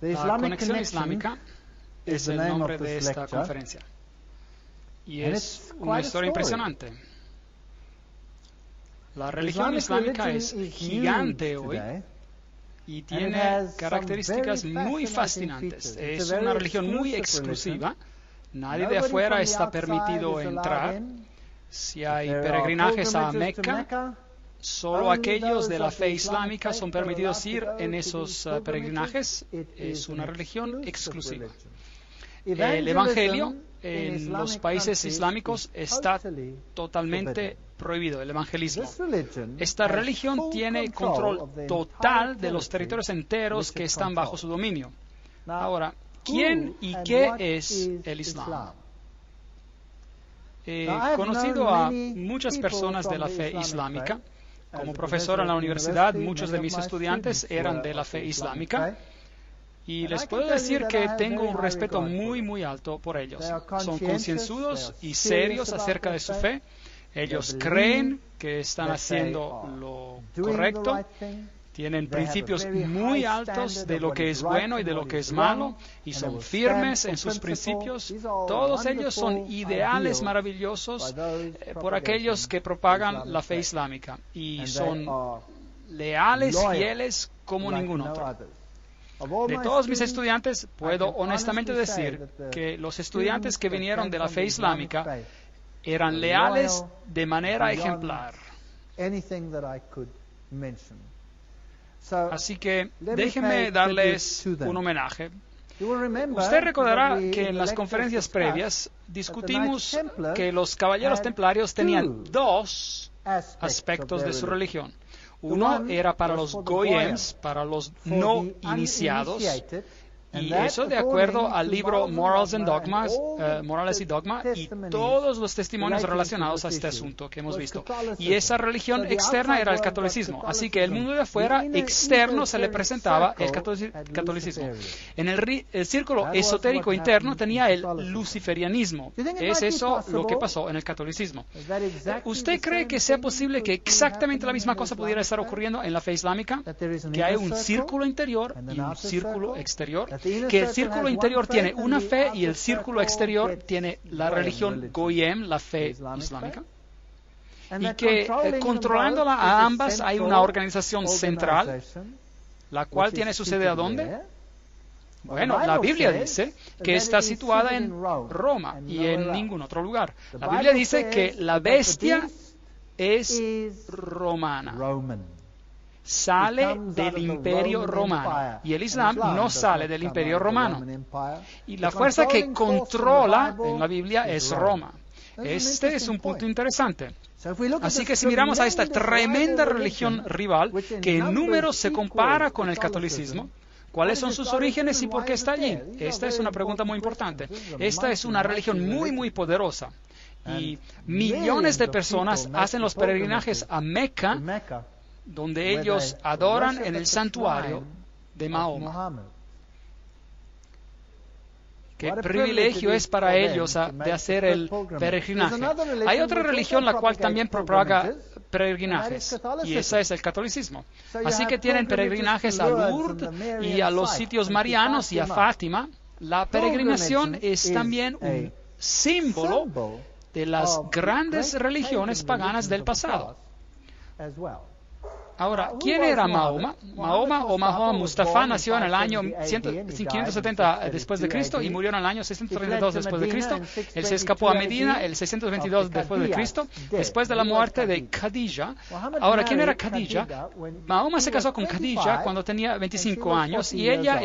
La conexión islámica es el nombre de esta conferencia. Y es una historia impresionante. La religión islámica es gigante hoy y tiene características muy fascinantes. Es una religión muy exclusiva. Nadie de afuera está permitido entrar. Si hay peregrinajes a Meca, solo aquellos de la fe islámica son permitidos ir en esos peregrinajes. Es una religión exclusiva. El evangelio en los países islámicos está totalmente prohibido, el evangelismo. Esta religión tiene control total de los territorios enteros que están bajo su dominio. Ahora, ¿quién y qué es el Islam? He conocido a muchas personas de la fe islámica. Como profesor en la universidad, muchos de mis estudiantes eran de la fe islámica. Y les puedo decir que tengo un respeto muy, muy alto por ellos. Son concienzudos y serios acerca de su fe. Ellos creen que están haciendo lo correcto. Tienen principios muy altos de lo que es bueno y de lo que es malo. Y son firmes en sus principios. Todos ellos son ideales maravillosos por aquellos que propagan la fe islámica. Y son leales, fieles como ningún otro. De todos mis estudiantes, puedo honestamente decir que los estudiantes que vinieron de la fe islámica eran leales de manera ejemplar. Así que déjenme darles un homenaje. Usted recordará que en las conferencias previas discutimos que los caballeros templarios tenían dos aspectos de su religión. Uno era para los goyems, para los no iniciados, y eso de acuerdo al libro Morales y Dogma, y todos los testimonios relacionados a este asunto que hemos visto. Y esa religión externa era el catolicismo. Así que el mundo de afuera, externo, se le presentaba el catolicismo. En el círculo esotérico interno tenía el luciferianismo. ¿Es eso lo que pasó en el catolicismo? ¿Usted cree que sea posible que exactamente la misma cosa pudiera estar ocurriendo en la fe islámica? ¿Que hay un círculo interior y un círculo exterior? Que el círculo interior tiene una fe y el círculo exterior tiene la religión Goyem, la fe islámica. Y que controlándola a ambas hay una organización central, la cual tiene su sede ¿a dónde? Bueno, la Biblia dice que está situada en Roma y en ningún otro lugar. La Biblia dice que la bestia es romana. Sale del imperio romano y el Islam no sale del imperio romano y la fuerza que controla en la Biblia es Roma. Este es un punto interesante. Así que si miramos a esta tremenda religión rival que en números se compara con el catolicismo, ¿cuáles son sus orígenes y por qué está allí? Esta es una pregunta muy importante. Esta es una religión muy, muy poderosa. Y millones de personas hacen los peregrinajes a Meca, donde ellos adoran en el santuario de Mahoma. Qué privilegio es para ellos de hacer el peregrinaje. Hay otra religión la cual también propaga peregrinajes, y esa es el catolicismo. Así que tienen peregrinajes a Lourdes y a los sitios marianos y a Fátima. La peregrinación es también un símbolo de las grandes religiones paganas del pasado. Ahora, ¿quién era Mahoma? Mahoma o Mahoma Mustafa nació en el año 570 después de Cristo y murió en el año 632 después de Cristo. Él se escapó a Medina el 622 después de Cristo, después de la muerte de Khadija. Ahora, ¿quién era Khadija? Mahoma se casó con Khadija cuando tenía 25 años y ella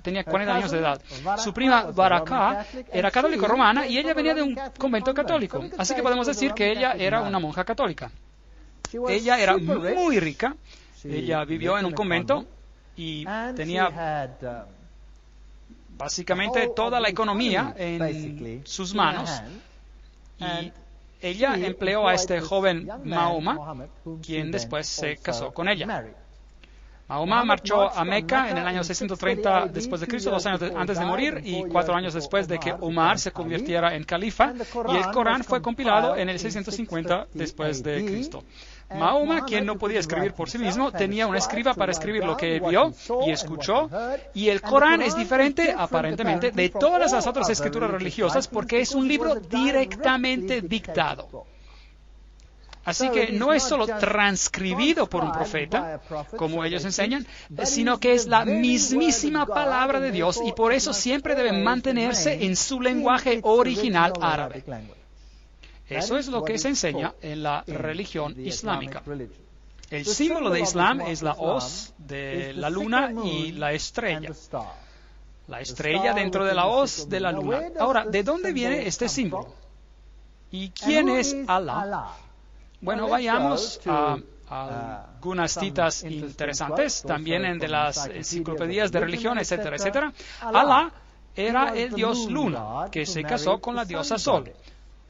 tenía 40 años de edad. Su prima Baraka era católica romana y ella venía de un convento católico. Así que podemos decir que ella era una monja católica. Ella era muy rica, ella vivió en un convento y tenía básicamente toda la economía en sus manos. Y ella empleó a este joven Mahoma, quien después se casó con ella. Mahoma marchó a Meca en el año 630 después de Cristo, 2 años antes de morir y 4 años después de que Omar se convirtiera en califa, y el Corán fue compilado en el 650 después de Cristo. Mahoma, quien no podía escribir por sí mismo, tenía un escriba para escribir lo que vio y escuchó, y el Corán es diferente, aparentemente, de todas las otras escrituras religiosas porque es un libro directamente dictado. Así que no es solo transcribido por un profeta, como ellos enseñan, sino que es la mismísima palabra de Dios y por eso siempre debe mantenerse en su lenguaje original árabe. Eso es lo que se enseña en la religión islámica. El símbolo de Islam es la hoz de la luna y la estrella. La estrella dentro de la hoz de la luna. Ahora, ¿de dónde viene este símbolo? ¿Y quién es Allah? Bueno, vayamos a algunas citas interesantes, también de las enciclopedias de religión, etcétera, etcétera. Allah era el dios Luna, que se casó con la diosa Sol.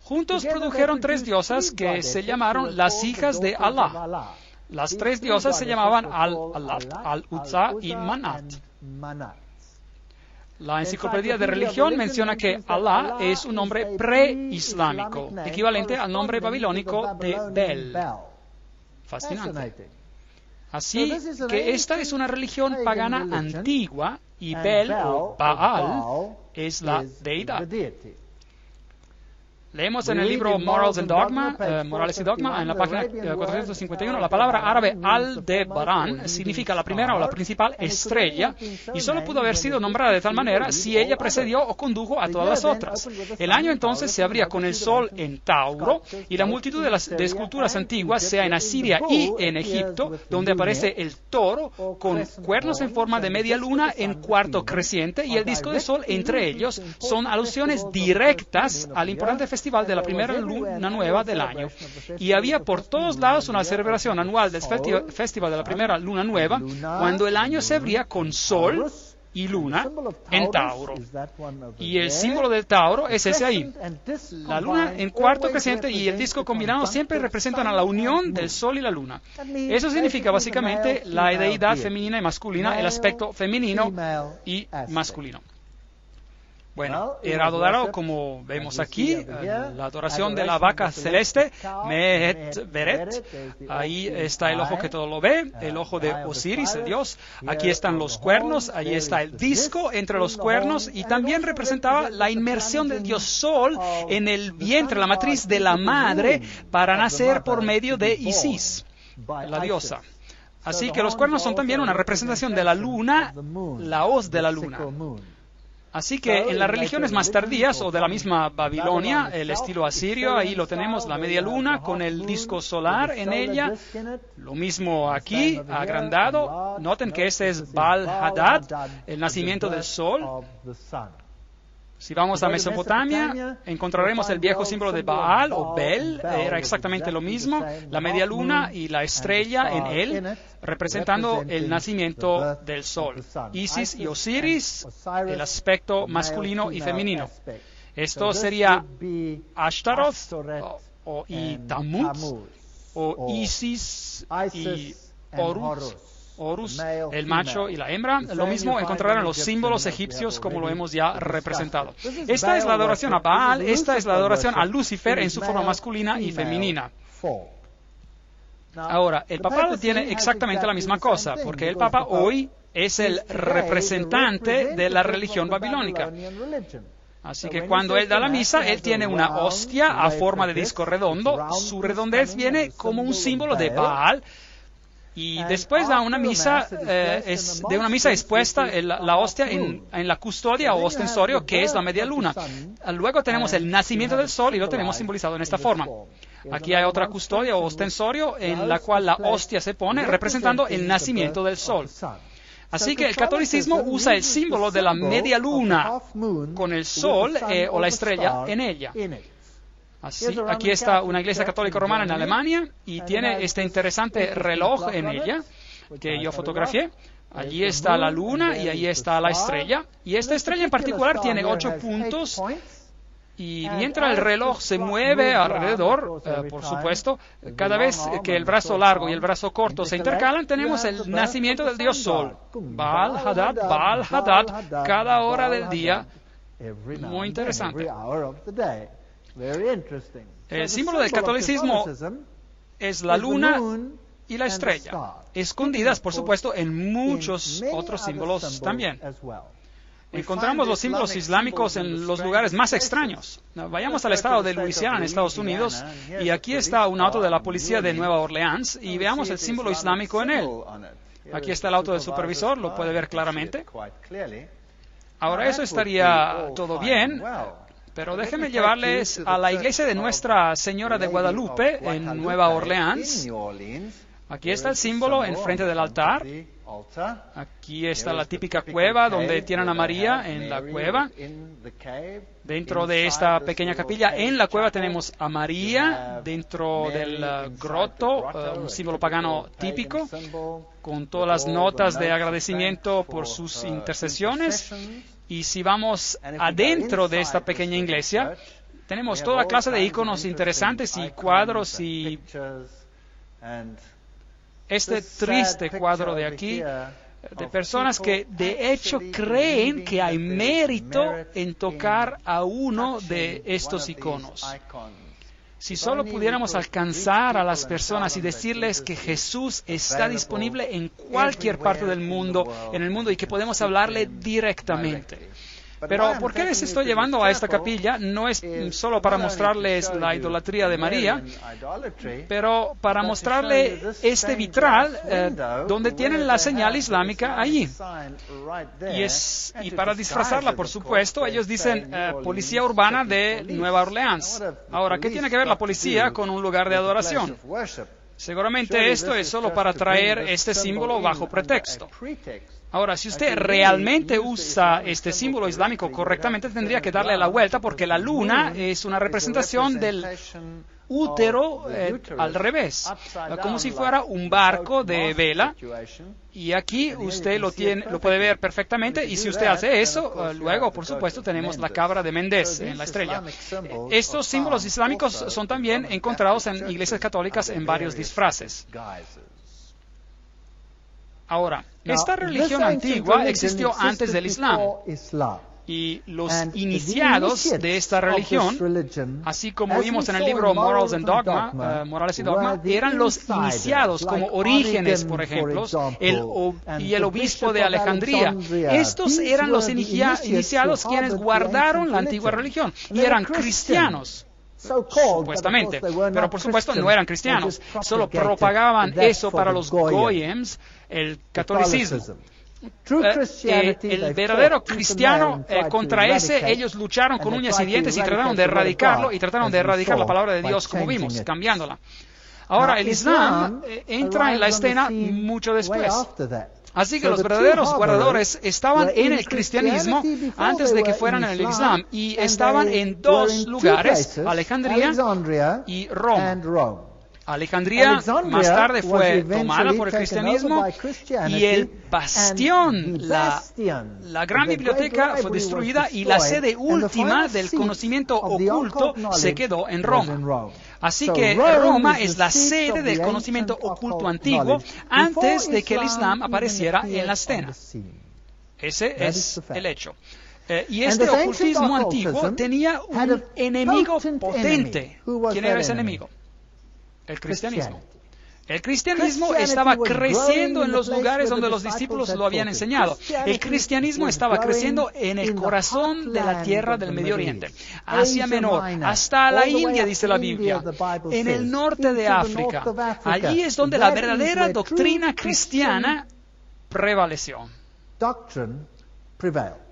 Juntos produjeron 3 diosas que se llamaron las hijas de Allah. Las 3 diosas se llamaban Al-Lat, Al-Uzza y Manat. La enciclopedia de religión menciona que Allah es un nombre preislámico, equivalente al nombre babilónico de Bel. Fascinante. Así que esta es una religión pagana antigua y Bel o Baal es la deidad. Leemos en el libro Morales y Dogma, en la página 451, la palabra árabe Aldebaran significa la primera o la principal estrella, y solo pudo haber sido nombrada de tal manera si ella precedió o condujo a todas las otras. El año entonces se abría con el sol en Tauro, y la multitud de esculturas antiguas, sea en Asiria y en Egipto, donde aparece el toro con cuernos en forma de media luna en cuarto creciente, y el disco de sol entre ellos, son alusiones directas al importante festival de la primera luna nueva del año. Y había por todos lados una celebración anual del festival de la primera luna nueva, cuando el año se abría con sol y luna en Tauro. Y el símbolo del Tauro es ese ahí. La luna en cuarto creciente y el disco combinado siempre representan a la unión del sol y la luna. Eso significa básicamente la deidad femenina y masculina, el aspecto femenino y masculino. Bueno, era adorado, como vemos aquí, la adoración de la vaca celeste, Mehet Beret. Ahí está el ojo que todo lo ve, el ojo de Osiris, el dios. Aquí están los cuernos, ahí está el disco entre los cuernos, y también representaba la inmersión del dios Sol en el vientre, la matriz de la madre, para nacer por medio de Isis, la diosa. Así que los cuernos son también una representación de la luna, la hoz de la luna. Así que en las religiones más tardías o de la misma Babilonia, el estilo asirio, ahí lo tenemos, la media luna con el disco solar en ella. Lo mismo aquí, agrandado. Noten que este es Baal-Hadad, el nacimiento del sol. Si vamos a Mesopotamia, encontraremos el viejo símbolo de Baal o Bel, era exactamente lo mismo, la media luna y la estrella en él, representando el nacimiento del sol. Isis y Osiris, el aspecto masculino y femenino. Esto sería Ashtaroth y Tammuz, o Isis y Horus, el macho y la hembra. Lo mismo encontrarán en los símbolos egipcios como lo hemos ya representado. Esta es la adoración a Baal, esta es la adoración a Lucifer en su forma masculina y femenina. Ahora, el papado tiene exactamente la misma cosa, porque el Papa hoy es el representante de la religión babilónica. Así que cuando él da la misa, él tiene una hostia a forma de disco redondo. Su redondez viene como un símbolo de Baal. Y después da una misa, de una misa expuesta la hostia en la custodia o ostensorio, que es la media luna. Luego tenemos el nacimiento del sol y lo tenemos simbolizado en esta forma. Aquí hay otra custodia o ostensorio en la cual la hostia se pone representando el nacimiento del sol. Así que el catolicismo usa el símbolo de la media luna con el sol o la estrella en ella. Así, aquí está una iglesia católica romana en Alemania y tiene este interesante reloj en ella que yo fotografié. Allí está la luna y ahí está la estrella. Y esta estrella en particular tiene 8 puntos. Y mientras el reloj se mueve alrededor, por supuesto, cada vez que el brazo largo y el brazo corto se intercalan, tenemos el nacimiento del dios Sol. Baal Hadad, cada hora del día. Muy interesante. El símbolo del catolicismo es la luna y la estrella, escondidas, por supuesto, en muchos otros símbolos también. Encontramos los símbolos islámicos en los lugares más extraños. Vayamos al estado de Luisiana, en Estados Unidos, y aquí está un auto de la policía de Nueva Orleans, y veamos el símbolo islámico en él. Aquí está el auto del supervisor, lo puede ver claramente. Ahora, eso estaría todo bien, pero déjenme llevarles a la iglesia de Nuestra Señora de Guadalupe, en Nueva Orleans. Aquí está el símbolo enfrente del altar. Aquí está la típica cueva donde tienen a María en la cueva. Dentro de esta pequeña capilla, en la cueva tenemos a María dentro del groto, un símbolo pagano típico, con todas las notas de agradecimiento por sus intercesiones. Y si vamos adentro de esta pequeña iglesia, tenemos toda clase de iconos interesantes y cuadros y este triste cuadro de aquí, de personas que de hecho creen que hay mérito en tocar a uno de estos iconos. Si solo pudiéramos alcanzar a las personas y decirles que Jesús está disponible en cualquier parte del mundo, y que podemos hablarle directamente. Pero ¿por qué les estoy llevando a esta capilla? No es solo para mostrarles la idolatría de María, pero para mostrarle este vitral donde tienen la señal islámica allí. Y para disfrazarla, por supuesto, ellos dicen Policía Urbana de Nueva Orleans. Ahora, ¿qué tiene que ver la policía con un lugar de adoración? Seguramente esto es solo para traer este símbolo bajo pretexto. Ahora, si usted realmente usa este símbolo islámico correctamente, tendría que darle la vuelta porque la luna es una representación del útero al revés, como si fuera un barco de vela. Y aquí usted lo puede ver perfectamente, y si usted hace eso, luego, por supuesto, tenemos la cabra de Méndez en la estrella. Estos símbolos islámicos son también encontrados en iglesias católicas en varios disfraces. Ahora, esta religión antigua existió antes del Islam. Y los iniciados de esta religión, así como vimos en el libro Morals and Dogma, Morales y Dogma, eran los iniciados, como Orígenes, por ejemplo, y el obispo de Alejandría. Estos eran los iniciados quienes guardaron la antigua religión y eran cristianos. Supuestamente, pero por supuesto no eran cristianos, solo propagaban eso para los goyems, el catolicismo. El verdadero cristiano, contra ese, ellos lucharon con uñas y dientes y trataron de erradicarlo, y trataron de erradicar la palabra de Dios, como vimos, cambiándola. Ahora, el Islam entra en la escena mucho después. Así que los verdaderos guardadores estaban en el cristianismo antes de que fueran en el Islam, y estaban en dos lugares, Alejandría y Roma. Alejandría más tarde fue tomada por el cristianismo y el bastión, la gran biblioteca fue destruida y la sede última del conocimiento oculto se quedó en Roma. Así que Roma es la sede del conocimiento oculto antiguo antes de que el Islam apareciera en la escena. Ese es el hecho. Y este ocultismo antiguo tenía un enemigo potente. ¿Quién era ese enemigo? El cristianismo. El cristianismo estaba creciendo en los lugares donde los discípulos lo habían enseñado. El cristianismo estaba creciendo en el corazón de la tierra del Medio Oriente, Asia Menor, hasta la India, dice la Biblia, en el norte de África. Allí es donde la verdadera doctrina cristiana prevaleció.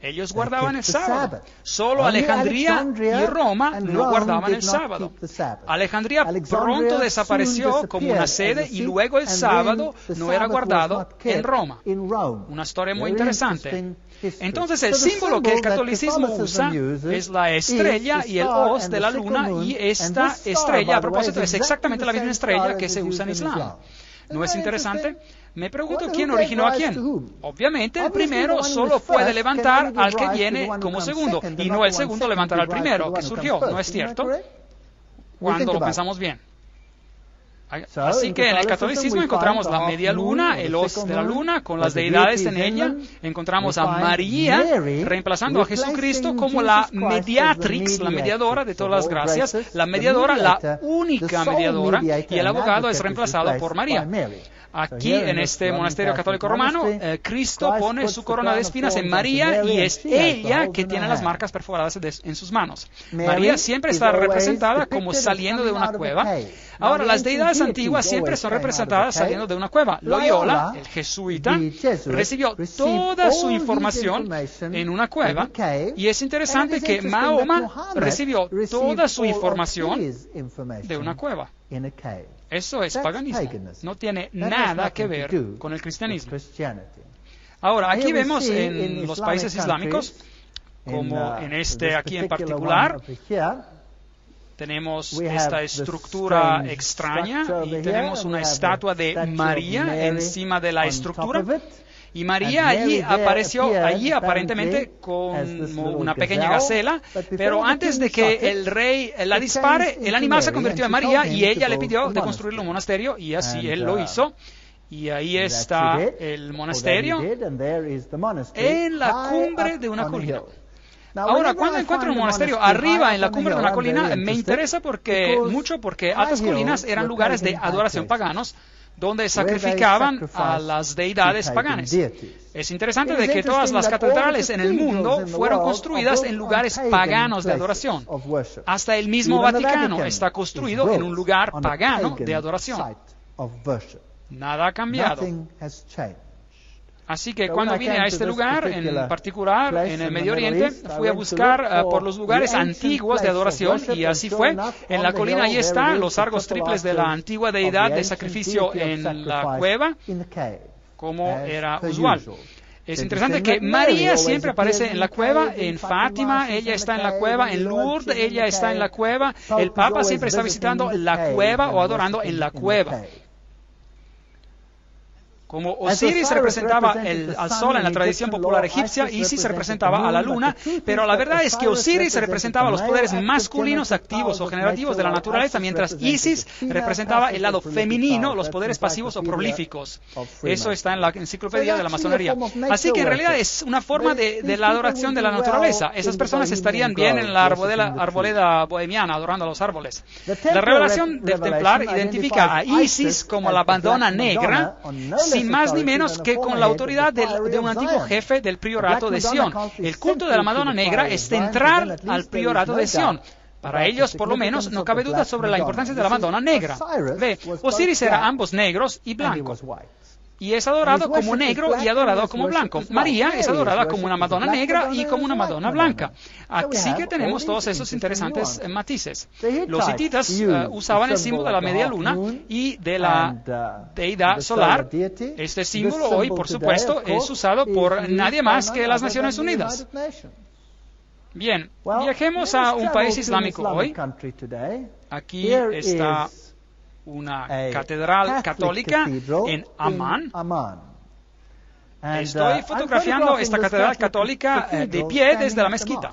Ellos guardaban el sábado. Solo Alejandría y Roma no guardaban el sábado. Alejandría pronto desapareció como una sede y luego el sábado no era guardado en Roma. Una historia muy interesante. Entonces el símbolo que el catolicismo usa es la estrella y el hoz de la luna, y esta estrella, a propósito, es exactamente la misma estrella que se usa en Islam. ¿No es interesante? Me pregunto quién originó a quién. Obviamente el primero solo puede levantar al que viene como segundo, y no el segundo levantar al primero que surgió, ¿no es cierto? Cuando lo pensamos bien. Así que en el catolicismo encontramos la media luna, el hoz de la luna, con las deidades en ella. Encontramos a María reemplazando a Jesucristo como la mediatrix, la mediadora de todas las gracias, la mediadora, la única mediadora, y el abogado es reemplazado por María. Aquí, en este monasterio católico romano, Cristo pone su corona de espinas en María y es ella que tiene las marcas perforadas en sus manos. María siempre está representada como saliendo de una cueva. Ahora, las deidades antiguas siempre son representadas saliendo de una cueva. Loyola, el jesuita, recibió toda su información en una cueva, y es interesante que Mahoma recibió toda su información de una cueva. Eso es paganismo. No tiene nada que ver con el cristianismo. Ahora, aquí vemos en los países islámicos, como en este aquí en particular, tenemos esta estructura extraña y tenemos una estatua de María encima de la estructura. Y María allí apareció, aparentemente como una pequeña gacela, pero antes de que el rey la dispare, el animal se convirtió en María y ella le pidió de construir un monasterio, y así él lo hizo. Y ahí está el monasterio en la cumbre de una colina. Ahora, cuando encuentro un monasterio arriba en la cumbre de una colina, me interesa porque altas colinas eran lugares de adoración paganos, donde sacrificaban a las deidades paganas. Es interesante de que todas las catedrales en el mundo fueron construidas en lugares paganos de adoración. Hasta el mismo Vaticano está construido en un lugar pagano de adoración. Nada ha cambiado. Así que cuando vine a este lugar, en particular en el Medio Oriente, fui a buscar por los lugares antiguos de adoración, y así fue. En la colina ahí están los arcos triples de la antigua deidad de sacrificio en la cueva, como era usual. Es interesante que María siempre aparece en la cueva. En Fátima ella está en la cueva, en Lourdes ella está en la cueva, el Papa siempre está visitando la cueva o adorando en la cueva. Como Osiris representaba al sol en la tradición popular egipcia, Isis representaba a la luna, pero la verdad es que Osiris representaba los poderes masculinos activos o generativos de la naturaleza, mientras Isis representaba el lado femenino, los poderes pasivos o prolíficos. Eso está en la enciclopedia de la masonería. Así que en realidad es una forma de la adoración de la naturaleza. Esas personas estarían bien en la arboleda bohemiana, adorando a los árboles. La revelación del Templar identifica a Isis como la Madonna Negra, sin más ni menos que con la autoridad de un antiguo jefe del priorato de Sion. El culto de la Madonna Negra es central al priorato de Sion. Para ellos, por lo menos, no cabe duda sobre la importancia de la Madonna Negra. Ve, Osiris era ambos negros y blancos, y es adorado como negro y adorado como blanco. María es adorada como una Madonna negra y como una Madonna blanca. Así que tenemos todos esos interesantes matices. Los hititas usaban el símbolo de la media luna y de la deidad solar. Este símbolo hoy, por supuesto, es usado por nadie más que las Naciones Unidas. Bien, viajemos a un país islámico hoy. Aquí está una catedral católica en Amán. Estoy fotografiando esta catedral católica de pie desde la mezquita.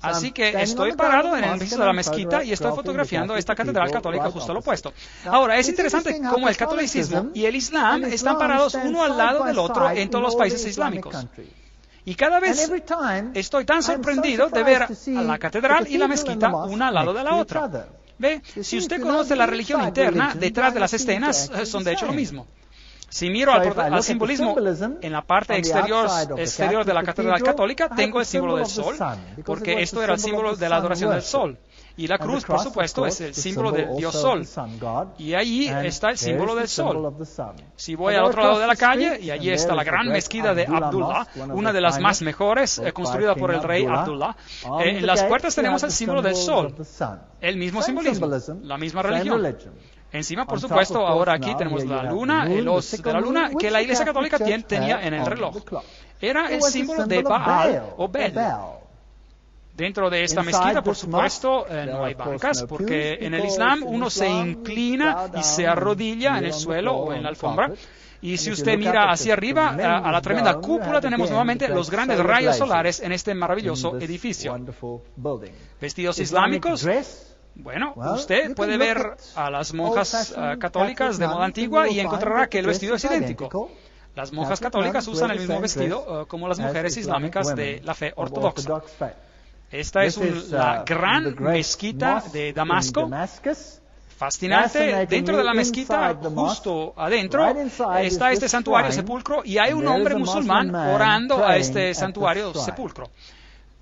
Así que estoy parado en el edificio de la mezquita y estoy fotografiando esta catedral católica justo al opuesto. Ahora, es interesante cómo el catolicismo y el islam están parados uno al lado del otro en todos los países islámicos. Y cada vez estoy tan sorprendido de ver a la catedral y la mezquita una al lado de la otra. ¿Ve? Si usted conoce la religión interna, detrás de las escenas son de hecho lo mismo. Si miro al simbolismo en la parte exterior de la catedral católica, tengo el símbolo del sol, porque esto era el símbolo de la adoración del sol. Y la cruz, por supuesto, es el símbolo del Dios Sol. Y allí está el símbolo del sol. Si voy al otro lado de la calle, y allí está la gran mezquita de Abdullah, una de las más mejores, construida por el rey Abdullah. En las puertas tenemos el símbolo del sol, el mismo simbolismo, la misma religión. Encima, por supuesto, ahora aquí tenemos la luna, el hoz de la luna, que la Iglesia Católica tenía en el reloj. Era el símbolo de Baal o Bel. Dentro de esta mezquita, por supuesto, no hay bancas, porque en el Islam uno se inclina y se arrodilla en el suelo o en la alfombra. Y si usted mira hacia arriba, a la tremenda cúpula, tenemos nuevamente los grandes rayos solares en este maravilloso edificio. Vestidos islámicos. Bueno, usted puede ver a las monjas católicas de moda antigua y encontrará que el vestido es idéntico. Las monjas católicas usan el mismo vestido como las mujeres islámicas de la fe ortodoxa. Esta es la gran mezquita de Damasco. Fascinante. Dentro de la mezquita, justo adentro, está este santuario sepulcro y hay un hombre musulmán orando a este santuario sepulcro.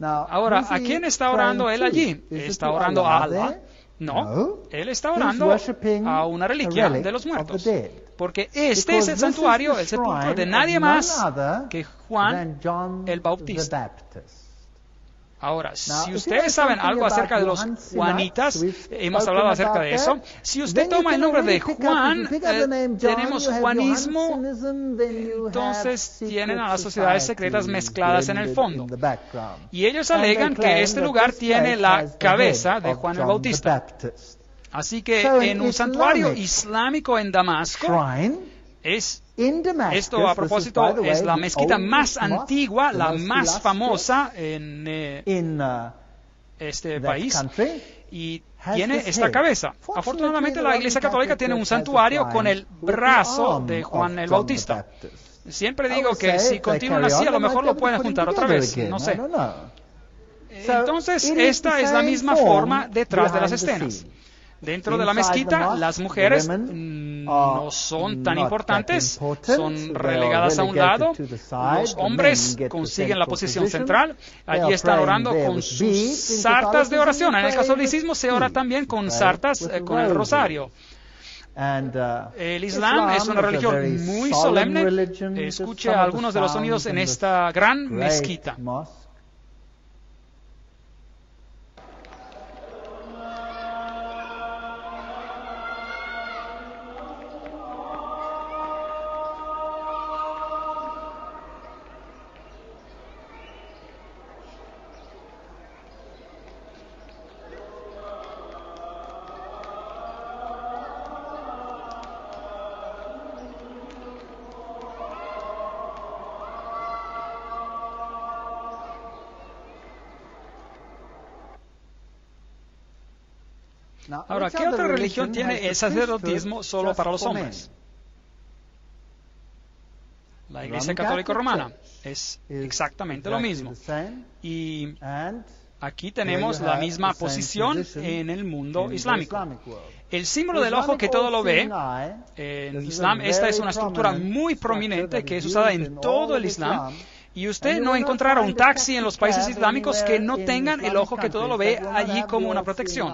Ahora, ¿a quién está orando él allí? ¿Está orando a Allah? No, él está orando a una reliquia de los muertos. Porque este es el santuario, el sepulcro de nadie más que Juan el Bautista. Ahora, si ustedes saben algo acerca de los juanitas, hemos hablado acerca de eso. Si usted toma el nombre de Juan, tenemos juanismo, entonces tienen a las sociedades secretas mezcladas en el fondo. Y ellos alegan que este lugar tiene la cabeza de Juan el Bautista. Así que en un santuario islámico en Damasco, esto a propósito es la mezquita más antigua, la más famosa en este país y tiene esta cabeza. Afortunadamente la Iglesia Católica tiene un santuario con el brazo de Juan el Bautista. Siempre digo que si continúan así a lo mejor lo pueden juntar otra vez, no sé. Entonces esta es la misma forma detrás de las escenas. Dentro de la mezquita, las mujeres no son tan importantes, son relegadas a un lado. Los hombres consiguen la posición central. Allí están orando con sus sartas de oración. En el catolicismo se ora también con sartas, con el rosario. El Islam es una religión muy solemne. Escuche algunos de los sonidos en esta gran mezquita. Ahora, ¿qué otra religión tiene el sacerdotismo solo para los hombres? La Iglesia Católica Romana es exactamente lo mismo. Y aquí tenemos la misma posición en el mundo islámico. El símbolo del ojo que todo lo ve, en Islam, esta es una estructura muy prominente que es usada en todo el Islam. Y usted no encontrará un taxi en los países islámicos que no tengan el ojo que todo lo ve allí como una protección.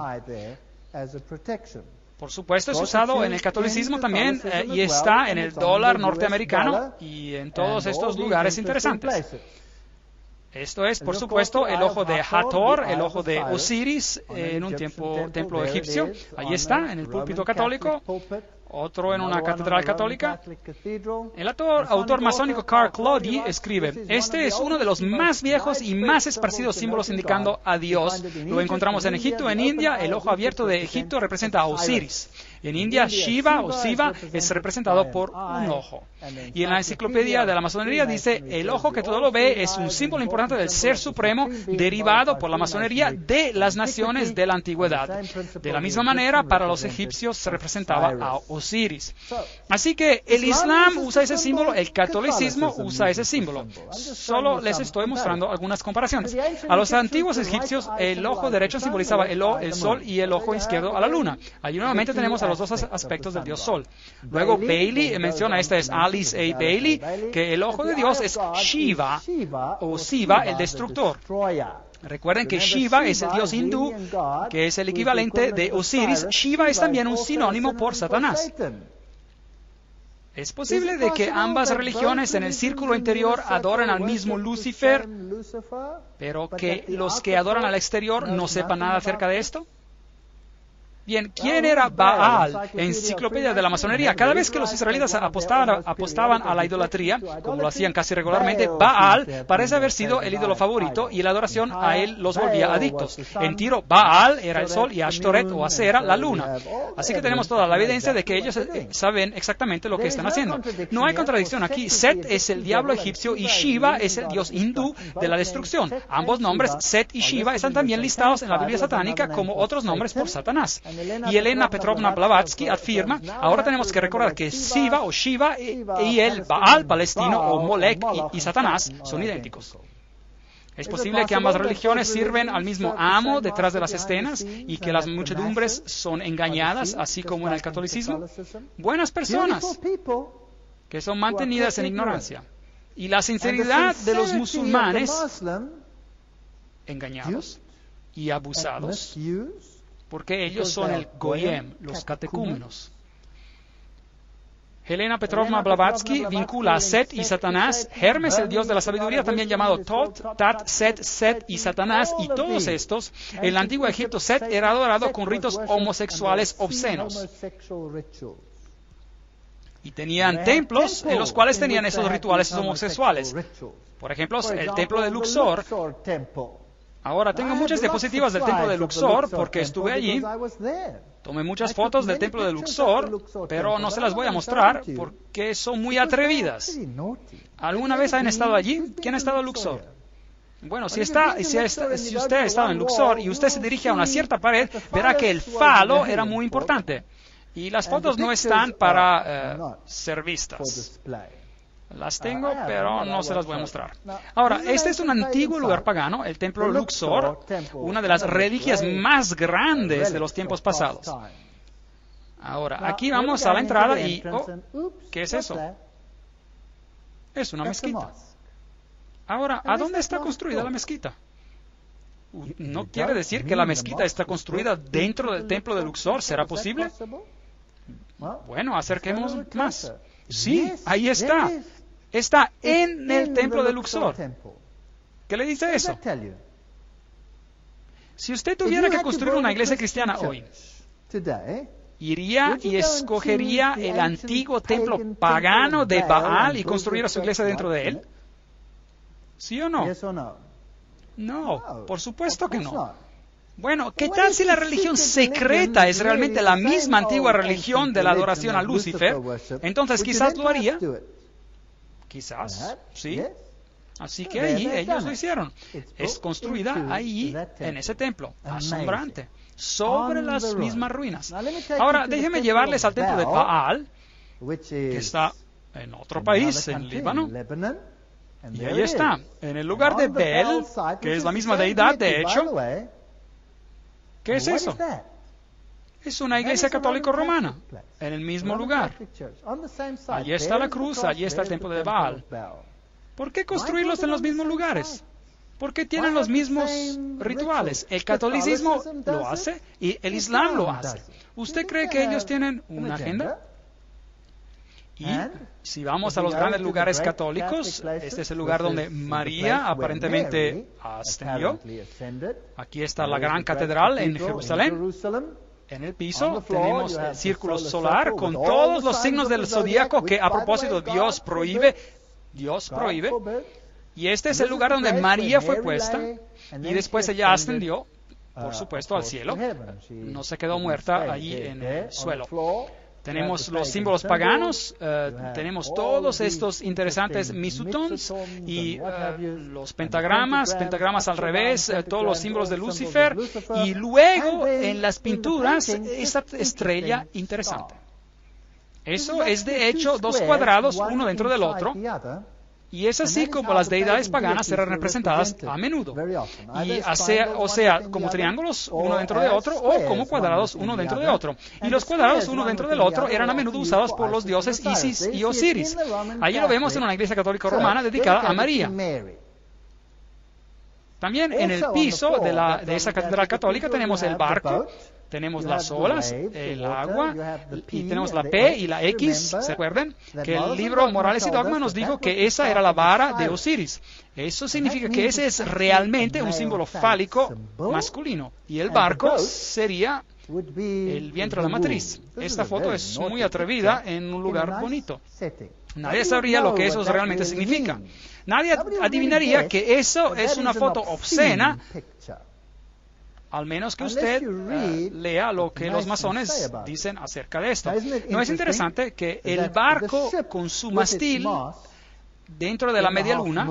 Por supuesto, es usado en el catolicismo también y está en el dólar norteamericano y en todos estos lugares interesantes. Esto es, por supuesto, el ojo de Hathor, el ojo de Osiris en un templo egipcio. Allí está, en el púlpito católico. otro en una catedral católica. El autor masónico Carl Claudy escribe: este es uno de los más viejos y más esparcidos símbolos indicando a Dios. Lo encontramos en Egipto, en India. El ojo abierto de Egipto representa a Osiris. En India, Shiva o Siva es representado por un ojo. Y en la enciclopedia de la masonería dice: el ojo que todo lo ve es un símbolo importante del Ser Supremo derivado por la masonería de las naciones de la antigüedad. De la misma manera, para los egipcios se representaba a Osiris. Así que el Islam usa ese símbolo, el catolicismo usa ese símbolo. Solo les estoy mostrando algunas comparaciones. A los antiguos egipcios, el ojo derecho simbolizaba el sol y el ojo izquierdo a la luna. Allí nuevamente tenemos a los dos aspectos del dios sol. Luego Bailey menciona, esta es Alice A. Bailey, que el ojo de Dios es Shiva o Siva, el destructor. Recuerden que Shiva es el dios hindú, que es el equivalente de Osiris. Shiva es también un sinónimo por Satanás. ¿Es posible de que ambas religiones en el círculo interior adoren al mismo Lucifer, pero que los que adoran al exterior no sepan nada acerca de esto? Bien, ¿quién era Baal? Enciclopedia de la masonería. Cada vez que los israelitas apostaban a la idolatría, como lo hacían casi regularmente, Baal parece haber sido el ídolo favorito y la adoración a él los volvía adictos. En Tiro, Baal era el sol y Ashtoret o Asera la luna. Así que tenemos toda la evidencia de que ellos saben exactamente lo que están haciendo. No hay contradicción aquí. Set es el diablo egipcio y Shiva es el dios hindú de la destrucción. Ambos nombres, Set y Shiva, están también listados en la Biblia satánica como otros nombres por Satanás. Y Elena Petrovna Blavatsky afirma: ahora tenemos que recordar que Siva o Shiva y el Baal palestino o Molech y Satanás son idénticos. ¿Es posible que ambas religiones sirven al mismo amo detrás de las escenas y que las muchedumbres son engañadas, así como en el catolicismo? Buenas personas que son mantenidas en ignorancia. Y la sinceridad de los musulmanes engañados y abusados, porque ellos son el Goyim, los catecúmenos. Helena Petrovna Blavatsky vincula a Set y Satanás. Hermes, el dios de la sabiduría, también llamado Tot, Tat, Set y Satanás, y todos estos. En el antiguo Egipto, Set era adorado con ritos homosexuales obscenos. Y tenían templos en los cuales tenían esos rituales homosexuales. Por ejemplo, el templo de Luxor. Ahora, tengo muchas diapositivas del templo de Luxor porque estuve allí. Tomé muchas fotos del templo de Luxor, pero no se las voy a mostrar porque son muy atrevidas. ¿Alguna vez han estado allí? ¿Quién ha estado en Luxor? Bueno, si usted ha estado en Luxor y usted se dirige a una cierta pared, verá que el falo era muy importante. Y las fotos no están para ser vistas. Las tengo, pero no se las voy a mostrar. Ahora, este es un antiguo lugar pagano, el templo Luxor, una de las reliquias más grandes de los tiempos pasados. Ahora, aquí vamos a la entrada y... ¿qué es eso? Es una mezquita. Ahora, ¿a dónde está construida la mezquita? ¿No quiere decir que la mezquita está construida dentro del templo de Luxor? ¿Será posible? Bueno, acerquémonos más. Sí, ahí está. Está en el templo de Luxor. ¿Qué le dice eso? Si usted tuviera que construir una iglesia cristiana hoy, ¿iría y escogería el antiguo templo pagano de Baal y construiría su iglesia dentro de él? ¿Sí o no? No, por supuesto que no. Bueno, ¿qué tal si la religión secreta es realmente la misma antigua religión de la adoración a Lucifer? Entonces quizás lo haría. Quizás, sí. Así que allí ellos lo hicieron. Es construida ahí, en ese templo. Asombrante. Sobre las mismas ruinas. Ahora, déjenme llevarles al templo de Baal, que está en otro país, en Líbano. Y ahí está, en el lugar de Bel, que es la misma deidad, de hecho. ¿Qué es eso? Es una iglesia católica romana, en el mismo lugar. Allí está la cruz, allí está el templo de Baal. ¿Por qué construirlos en los mismos lugares? ¿Por qué tienen los mismos rituales? El catolicismo lo hace y el Islam lo hace. ¿Usted cree que ellos tienen una agenda? Y si vamos a los grandes lugares católicos, este es el lugar donde María aparentemente ascendió. Aquí está la gran catedral en Jerusalén. En el piso tenemos el círculo solar con todos los signos del zodíaco que, a propósito, Dios prohíbe. Y este es el lugar donde María fue puesta. Y después ella ascendió, por supuesto, al cielo. No se quedó muerta allí en el suelo. Tenemos los símbolos paganos, tenemos todos estos interesantes misutons y los pentagramas al revés, todos los símbolos de Lucifer, y luego en las pinturas esta estrella interesante. Eso es de hecho dos cuadrados, uno dentro del otro, y es así como las deidades paganas eran representadas a menudo. Y o sea, como triángulos uno dentro de otro o como cuadrados uno dentro de otro. Y los cuadrados uno dentro del otro eran a menudo usados por los dioses Isis y Osiris. Allí lo vemos en una iglesia católica romana dedicada a María. También en el piso de esa catedral católica tenemos el barco, tenemos las olas, el agua, y tenemos la P y la X. ¿Se acuerdan? Que el libro Morales y Dogma nos dijo que esa era la vara de Osiris. Eso significa que ese es realmente un símbolo fálico masculino. Y el barco sería el vientre de la matriz. Esta foto es muy atrevida en un lugar bonito. Nadie sabría lo que eso realmente significa. Nadie adivinaría que eso es una foto obscena, al menos que usted lea lo que los masones dicen acerca de esto. ¿No es interesante que el barco con su mástil dentro de la media luna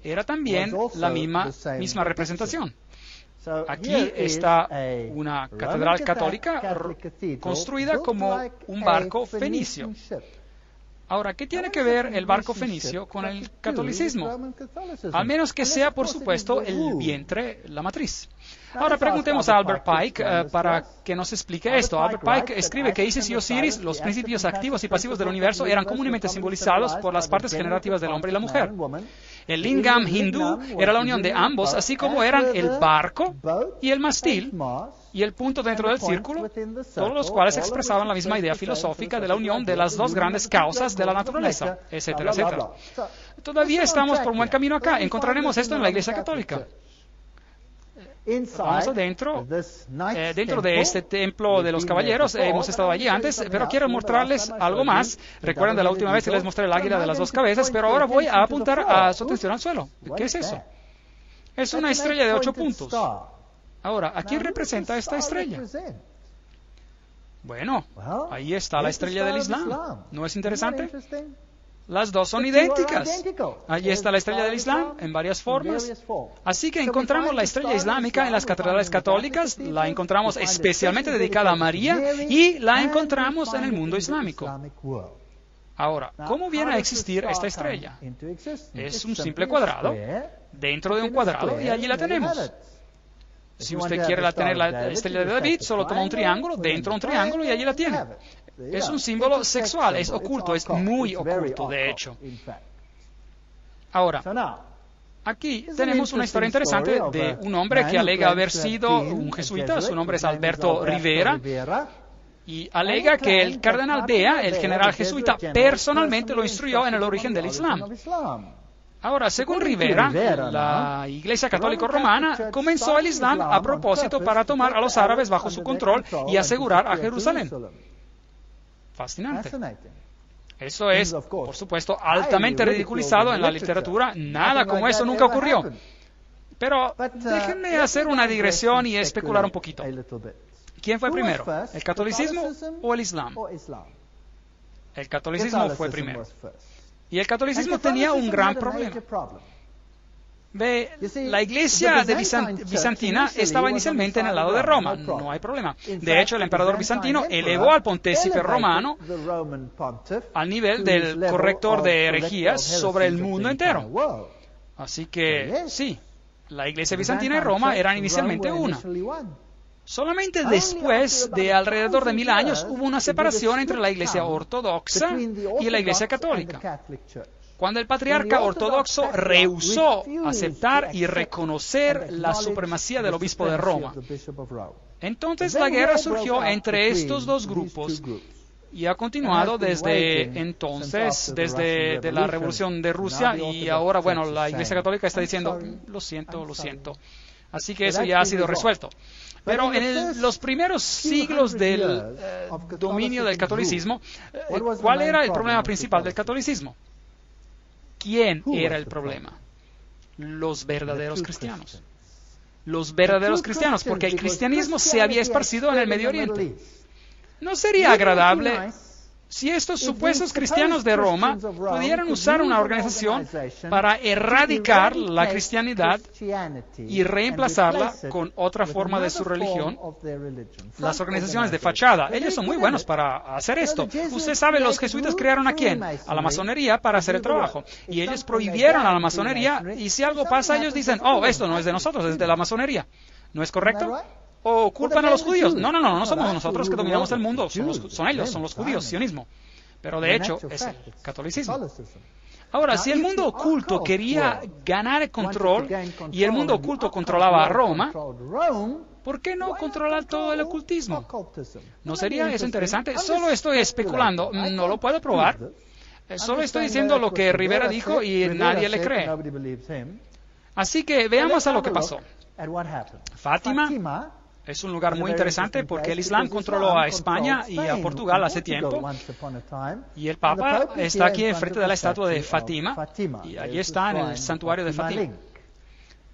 era también la misma representación? Aquí está una catedral católica construida como un barco fenicio. Ahora, ¿qué tiene que ver el barco fenicio con el catolicismo? Al menos que sea, por supuesto, el vientre, la matriz. Ahora preguntemos a Albert Pike para que nos explique esto. Albert Pike escribe que Isis y Osiris, los principios activos y pasivos del universo, eran comúnmente simbolizados por las partes generativas del hombre y la mujer. El lingam hindú era la unión de ambos, así como eran el barco y el mástil y el punto dentro del círculo, todos los cuales expresaban la misma idea filosófica de la unión de las dos grandes causas de la naturaleza, etcétera, etcétera. Todavía estamos por un buen camino acá. Encontraremos esto en la Iglesia Católica. Vamos adentro, dentro de este templo de los caballeros. Hemos estado allí antes, pero quiero mostrarles algo más. Recuerdan de la última vez que les mostré el águila de las dos cabezas, pero ahora voy a apuntar a su atención al suelo. ¿Qué es eso? Es una estrella de 8 puntos. Ahora, ¿a quién representa esta estrella? Bueno, ahí está la estrella del Islam. ¿No es interesante? Las dos son idénticas. Allí está la estrella del Islam en varias formas. Así que encontramos la estrella islámica en las catedrales católicas, la encontramos especialmente dedicada a María y la encontramos en el mundo islámico. Ahora, ¿cómo viene a existir esta estrella? Es un simple cuadrado dentro de un cuadrado y allí la tenemos. Si usted quiere tener la estrella de David, solo toma un triángulo, dentro de un triángulo y allí la tiene. Es un símbolo sexual, es oculto, es muy oculto, de hecho. Ahora, aquí tenemos una historia interesante de un hombre que alega haber sido un jesuita. Su nombre es Alberto Rivera. Y alega que el cardenal Bea, el general jesuita, personalmente lo instruyó en el origen del Islam. Ahora, según Rivera, la Iglesia Católica Romana comenzó el Islam a propósito para tomar a los árabes bajo su control y asegurar a Jerusalén. Fascinante. Eso es, por supuesto, altamente ridiculizado en la literatura. Nada como eso nunca ocurrió. Pero déjenme hacer una digresión y especular un poquito. ¿Quién fue primero? ¿El catolicismo o el Islam? El catolicismo fue primero. Y el catolicismo tenía un gran problema. La iglesia bizantina estaba inicialmente en el lado de Roma, no hay problema. De hecho, el emperador bizantino elevó al pontífice romano al nivel del corrector de herejías sobre el mundo entero. Así que, sí, la iglesia bizantina y Roma eran inicialmente una. Solamente después de alrededor de 1000 años hubo una separación entre la iglesia ortodoxa y la iglesia católica. Cuando el patriarca ortodoxo rehusó aceptar y reconocer la supremacía del obispo de Roma. Entonces la guerra surgió entre estos dos grupos y ha continuado desde entonces, desde la revolución de Rusia, y ahora, bueno, la Iglesia Católica está diciendo, lo siento. Así que eso ya ha sido resuelto. Pero en los primeros siglos del dominio del catolicismo, ¿cuál era el problema principal del catolicismo? ¿Quién era el problema? Los verdaderos cristianos. Los verdaderos cristianos, porque el cristianismo se había esparcido en el Medio Oriente. ¿No sería agradable si estos supuestos cristianos de Roma pudieran usar una organización para erradicar la cristianidad y reemplazarla con otra forma de su religión? Las organizaciones de fachada, ellos son muy buenos para hacer esto. Usted sabe, los jesuitas crearon ¿a quién? A la masonería para hacer el trabajo. Y ellos prohibieron a la masonería, y si algo pasa, ellos dicen, oh, esto no es de nosotros, es de la masonería. ¿No es correcto? ¿O culpan a los judíos? No somos nosotros que dominamos el mundo, son ellos, son los judíos, sionismo. Pero de hecho es el catolicismo. Ahora, si el mundo oculto quería ganar el control y el mundo oculto controlaba a Roma, ¿por qué no controlar todo el ocultismo? ¿No sería eso interesante? Solo estoy especulando, no lo puedo probar. Solo estoy diciendo lo que Rivera dijo y nadie le cree. Así que veamos a lo que pasó. Fátima es un lugar muy interesante porque el Islam controló a España y a Portugal hace tiempo. Y el Papa está aquí enfrente de la estatua de Fátima. Y allí está en el santuario de Fátima.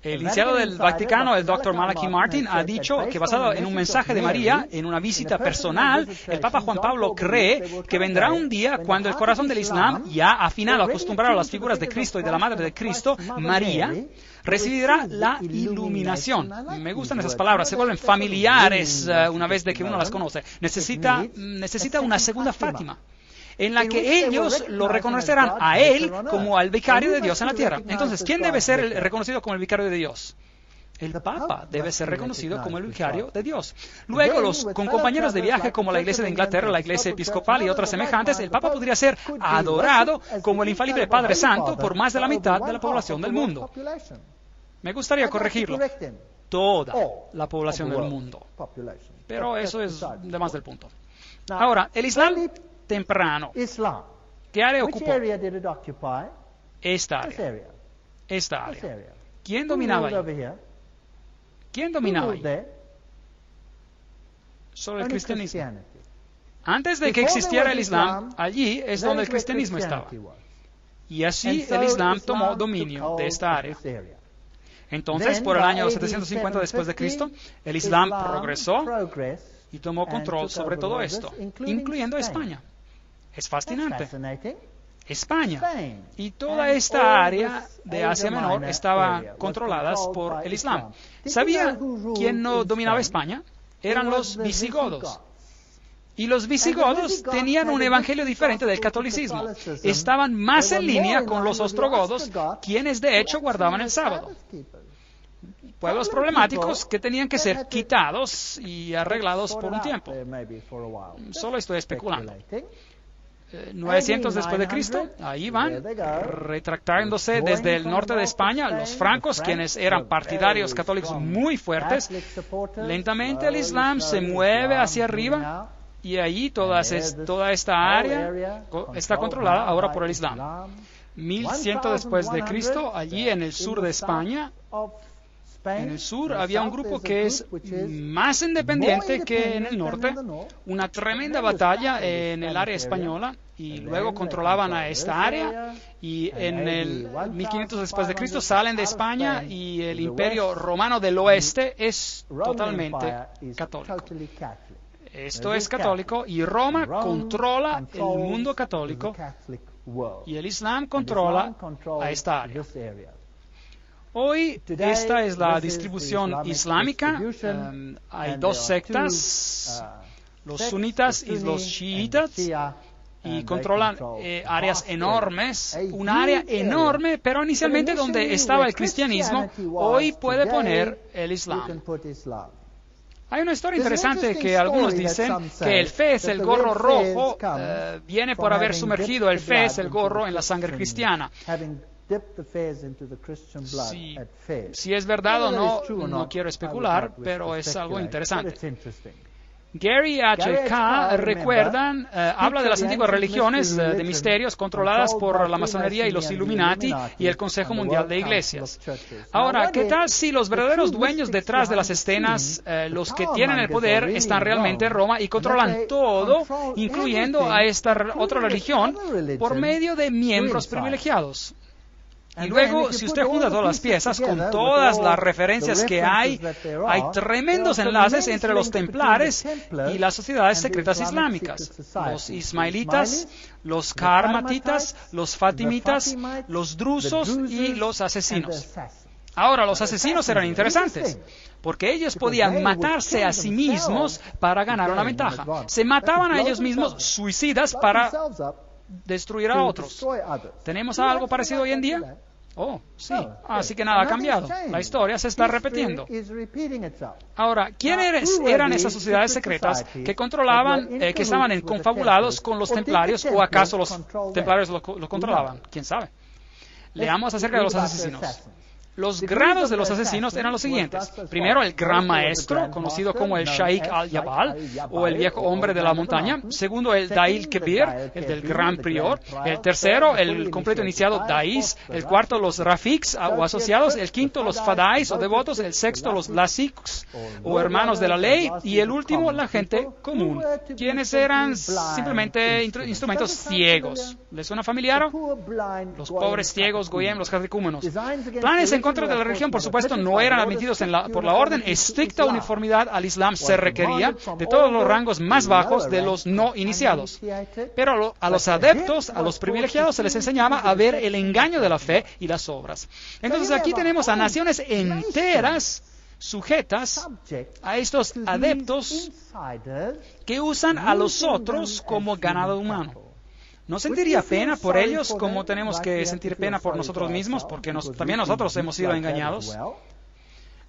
El iniciado del Vaticano, el Dr. Malachi Martin, ha dicho que basado en un mensaje de María, en una visita personal, el Papa Juan Pablo cree que vendrá un día cuando el corazón del Islam, ya afinado, acostumbrado a las figuras de Cristo y de la Madre de Cristo, María, recibirá la iluminación. Me gustan esas palabras, se vuelven familiares una vez de que uno las conoce. Necesita una segunda Fátima, en la que ellos lo reconocerán a él como al vicario de Dios en la tierra. Entonces, ¿quién debe ser reconocido como el vicario de Dios? El Papa debe ser reconocido como el vicario de Dios. Luego, los compañeros de viaje como la Iglesia de Inglaterra, la Iglesia Episcopal y otras semejantes, el Papa podría ser adorado como el infalible Padre Santo por más de la mitad de la población del mundo. Me gustaría corregirlo. Toda la población del mundo. Pero eso es de más del punto. Ahora, el Islam temprano. ¿Qué área ocupó? Esta área. ¿Quién dominaba ahí? ¿Quién dominaba ahí? Solo el cristianismo. Antes de que existiera el Islam, allí es donde el cristianismo estaba. Y así el Islam tomó dominio de esta área. Entonces, por el año 750 después de Cristo, el Islam progresó y tomó control sobre todo esto, incluyendo España. Es fascinante. España y toda esta área de Asia Menor estaban controladas por el Islam. ¿Sabía quién no dominaba España? Eran los visigodos. Y los visigodos tenían un evangelio diferente del catolicismo. Estaban más en línea con los ostrogodos, quienes de hecho guardaban el sábado. Pueblos problemáticos que tenían que ser quitados y arreglados por un tiempo. Solo estoy especulando. 900 después de Cristo, ahí van, retractándose desde el norte de España, los francos, quienes eran partidarios católicos muy fuertes. Lentamente el Islam se mueve hacia arriba y ahí toda esta área está controlada ahora por el Islam. 1100 después de Cristo, allí en el sur de España, en el sur había un grupo que es más independiente que en el norte, una tremenda batalla en el área española, y luego controlaban a esta área, y en el 1500 después de Cristo salen de España y el Imperio Romano del Oeste es totalmente católico. Esto es católico y Roma controla el mundo católico y el Islam controla a esta área. Hoy esta es la distribución islámica. Hay dos sectas, los sunitas y los chiitas, y controlan áreas enormes. Un área enorme, pero inicialmente donde estaba el cristianismo, hoy puede poner el Islam. Hay una historia interesante que algunos dicen que el fez, el gorro rojo, viene por haber sumergido el fez, el gorro, en la sangre cristiana. Si es verdad o no, no quiero especular, pero es algo interesante. Gary H. K. recuerdan, habla de las antiguas religiones de misterios controladas por la masonería y los Illuminati y el Consejo Mundial de Iglesias. Ahora, ¿qué tal si los verdaderos dueños detrás de las escenas, los que tienen el poder, están realmente en Roma y controlan todo, incluyendo a esta otra religión, por medio de miembros privilegiados? Y luego, si usted junta todas las piezas con todas las referencias que hay tremendos enlaces entre los templares y las sociedades secretas islámicas. Los ismailitas, los karmatitas, los fatimitas, los drusos y los asesinos. Ahora, los asesinos eran interesantes, porque ellos podían matarse a sí mismos para ganar una ventaja. Se mataban a ellos mismos, suicidas, para destruir a otros. ¿Tenemos algo parecido hoy en día? Oh, sí. Así que nada ha cambiado. La historia se está repitiendo. Ahora, ¿quiénes eran esas sociedades secretas que controlaban, que estaban confabulados con los templarios, o acaso los templarios lo controlaban? ¿Quién sabe? Leamos acerca de los asesinos. Los grados de los asesinos eran los siguientes. Primero, el gran maestro, conocido como el Shaykh al-Jabal, o el viejo hombre de la montaña. Segundo, el Da'il Kebir, el del gran prior. El tercero, el completo iniciado Da'is. El cuarto, los Rafiks o asociados. El quinto, los Fadais o devotos. El sexto, los Lasiks o hermanos de la ley. Y el último, la gente común, quienes eran simplemente instrumentos ciegos. ¿Les suena familiar? Los pobres ciegos, goyim, los catecúmenos. Planes en contra de la religión, por supuesto, no eran admitidos por la orden. Estricta uniformidad al Islam se requería de todos los rangos más bajos de los no iniciados. Pero a los adeptos, a los privilegiados, se les enseñaba a ver el engaño de la fe y las obras. Entonces aquí tenemos a naciones enteras sujetas a estos adeptos que usan a los otros como ganado humano. ¿No sentiría pena por ellos como tenemos que sentir pena por nosotros mismos? Porque también nosotros hemos sido engañados.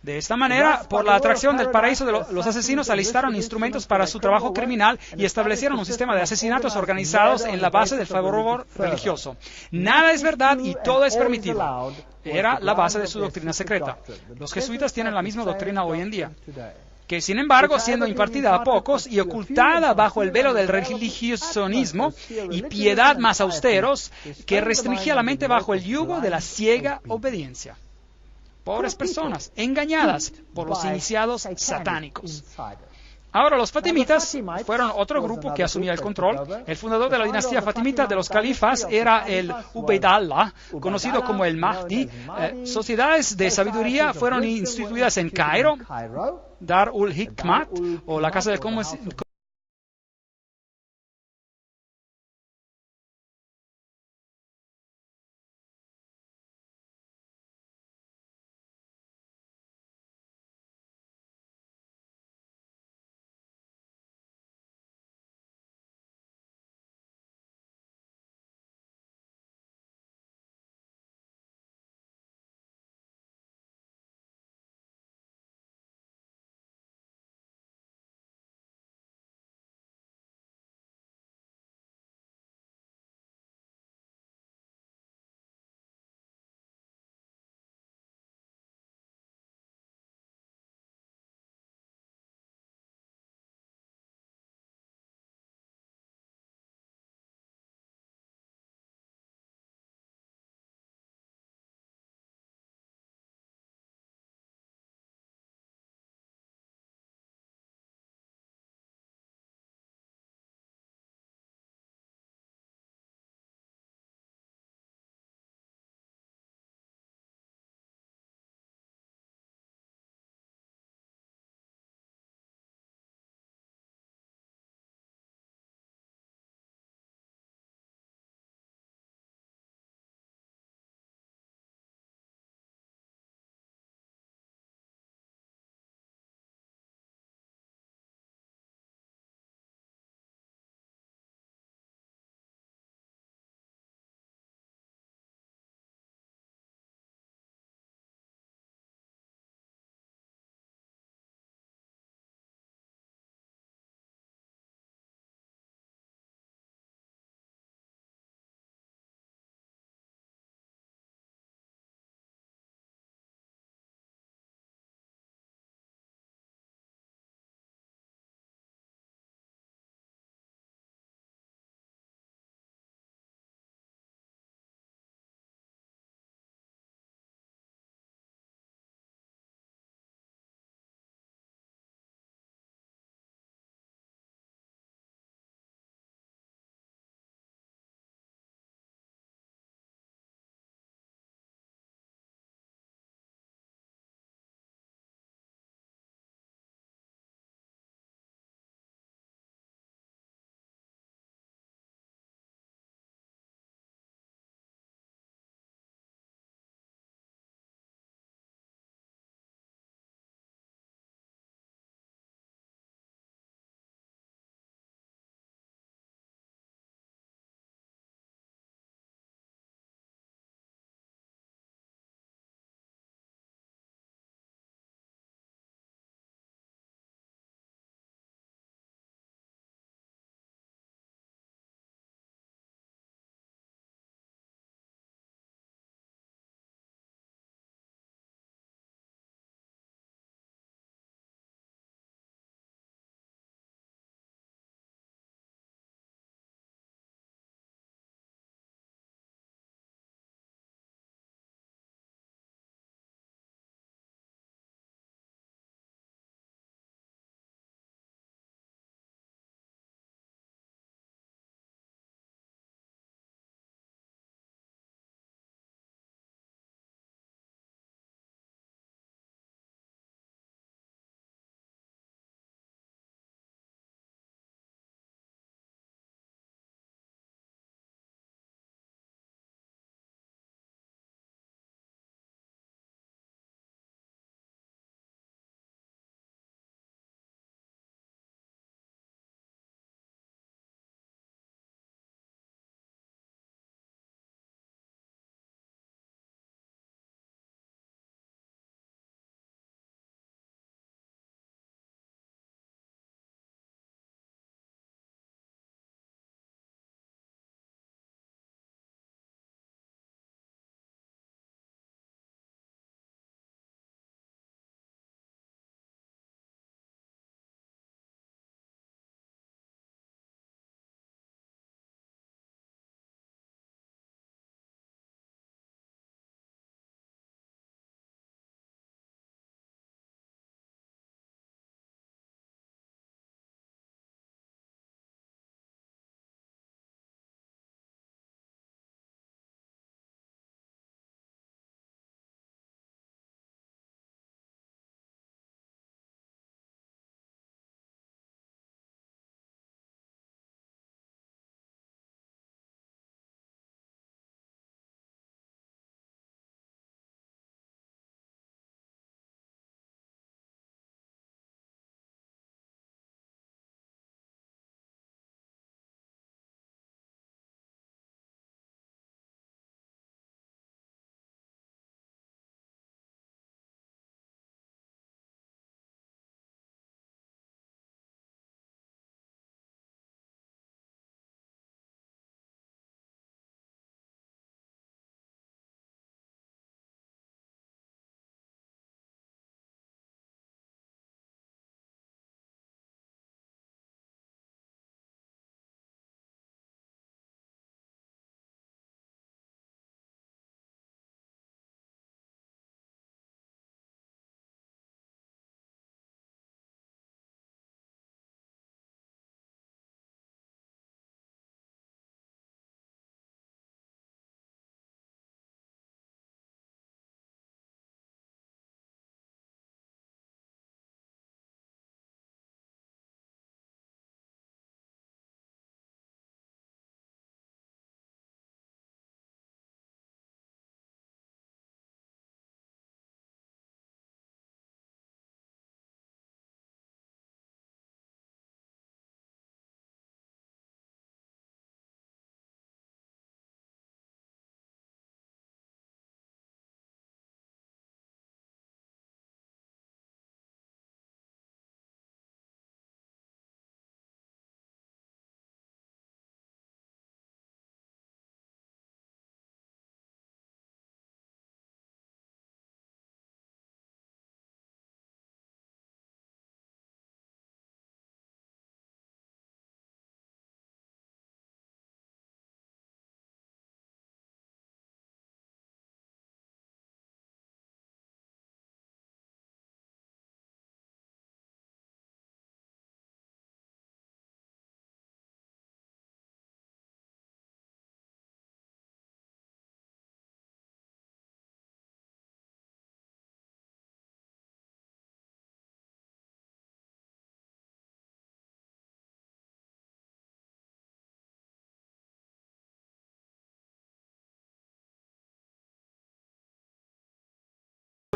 De esta manera, por la atracción del paraíso, los asesinos alistaron instrumentos para su trabajo criminal y establecieron un sistema de asesinatos organizados en la base del fervor religioso. Nada es verdad y todo es permitido. Era la base de su doctrina secreta. Los jesuitas tienen la misma doctrina hoy en día, que sin embargo, siendo impartida a pocos y ocultada bajo el velo del religionismo y piedad más austeros, que restringía la mente bajo el yugo de la ciega obediencia. Pobres personas, engañadas por los iniciados satánicos. Ahora, los fatimitas fueron otro grupo que asumía el control. El fundador de la dinastía fatimita de los califas era el Ubaydallah, conocido como el Mahdi. Sociedades de sabiduría fueron instituidas en Cairo, Dar ul-Hikmat, o la casa del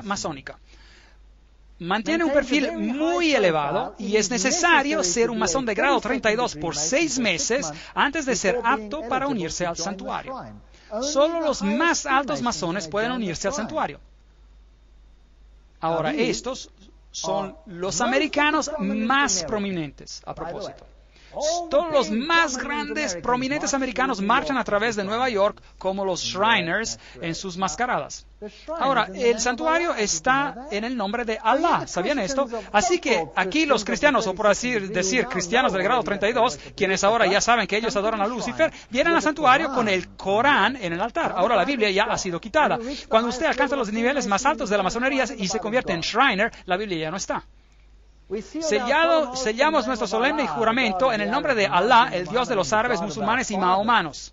masónica. Mantiene un perfil muy elevado y es necesario ser un masón de grado 32 por 6 meses antes de ser apto para unirse al santuario. Solo los más altos masones pueden unirse al santuario. Ahora, estos son los americanos más prominentes, a propósito. Todos los más grandes, prominentes americanos marchan a través de Nueva York como los Shriners en sus mascaradas. Ahora, el santuario está en el nombre de Allah, ¿sabían esto? Así que aquí los cristianos, o por así decir, cristianos del grado 32, quienes ahora ya saben que ellos adoran a Lucifer, vienen al santuario con el Corán en el altar. Ahora la Biblia ya ha sido quitada. Cuando usted alcanza los niveles más altos de la masonería y se convierte en Shriner, la Biblia ya no está. Sellamos nuestro solemne juramento en el nombre de Allah, el Dios de los árabes, musulmanes y mahomanos.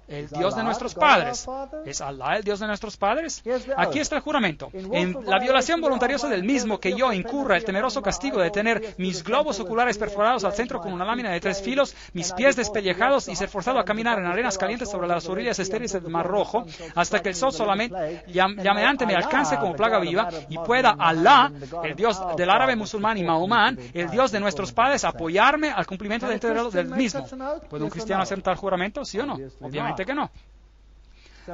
El Dios de nuestros padres. ¿Es Allah el Dios de nuestros padres? Aquí está el juramento. En la violación voluntariosa del mismo que yo incurra el temeroso castigo de tener mis globos oculares perforados al centro con una lámina de 3 filos, mis pies despellejados y ser forzado a caminar en arenas calientes sobre las orillas estériles del Mar Rojo, hasta que el sol solamente llameante me alcance como plaga viva y pueda Allah, el Dios del árabe, musulmán y mahomán, el Dios de nuestros padres, apoyarme al cumplimiento del mismo. ¿Puede un cristiano hacer tal juramento? ¿Sí o no? Obviamente que no.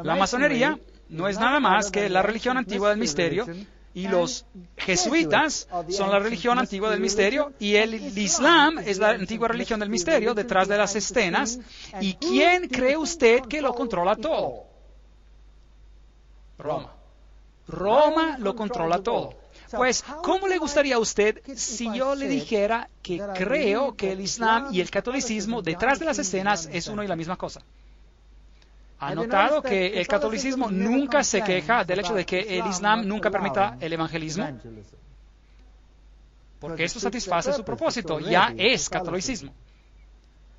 La masonería no es nada más que la religión antigua del misterio, y los jesuitas son la religión antigua del misterio, y el Islam es la antigua religión del misterio detrás de las escenas. ¿Y quién cree usted que lo controla todo? Roma. Roma lo controla todo. Pues, ¿cómo le gustaría a usted si yo le dijera que creo que el Islam y el catolicismo detrás de las escenas es uno y la misma cosa? ¿Ha notado que el catolicismo nunca se queja del hecho de que el Islam nunca permita el evangelismo? Porque esto satisface su propósito, ya es catolicismo.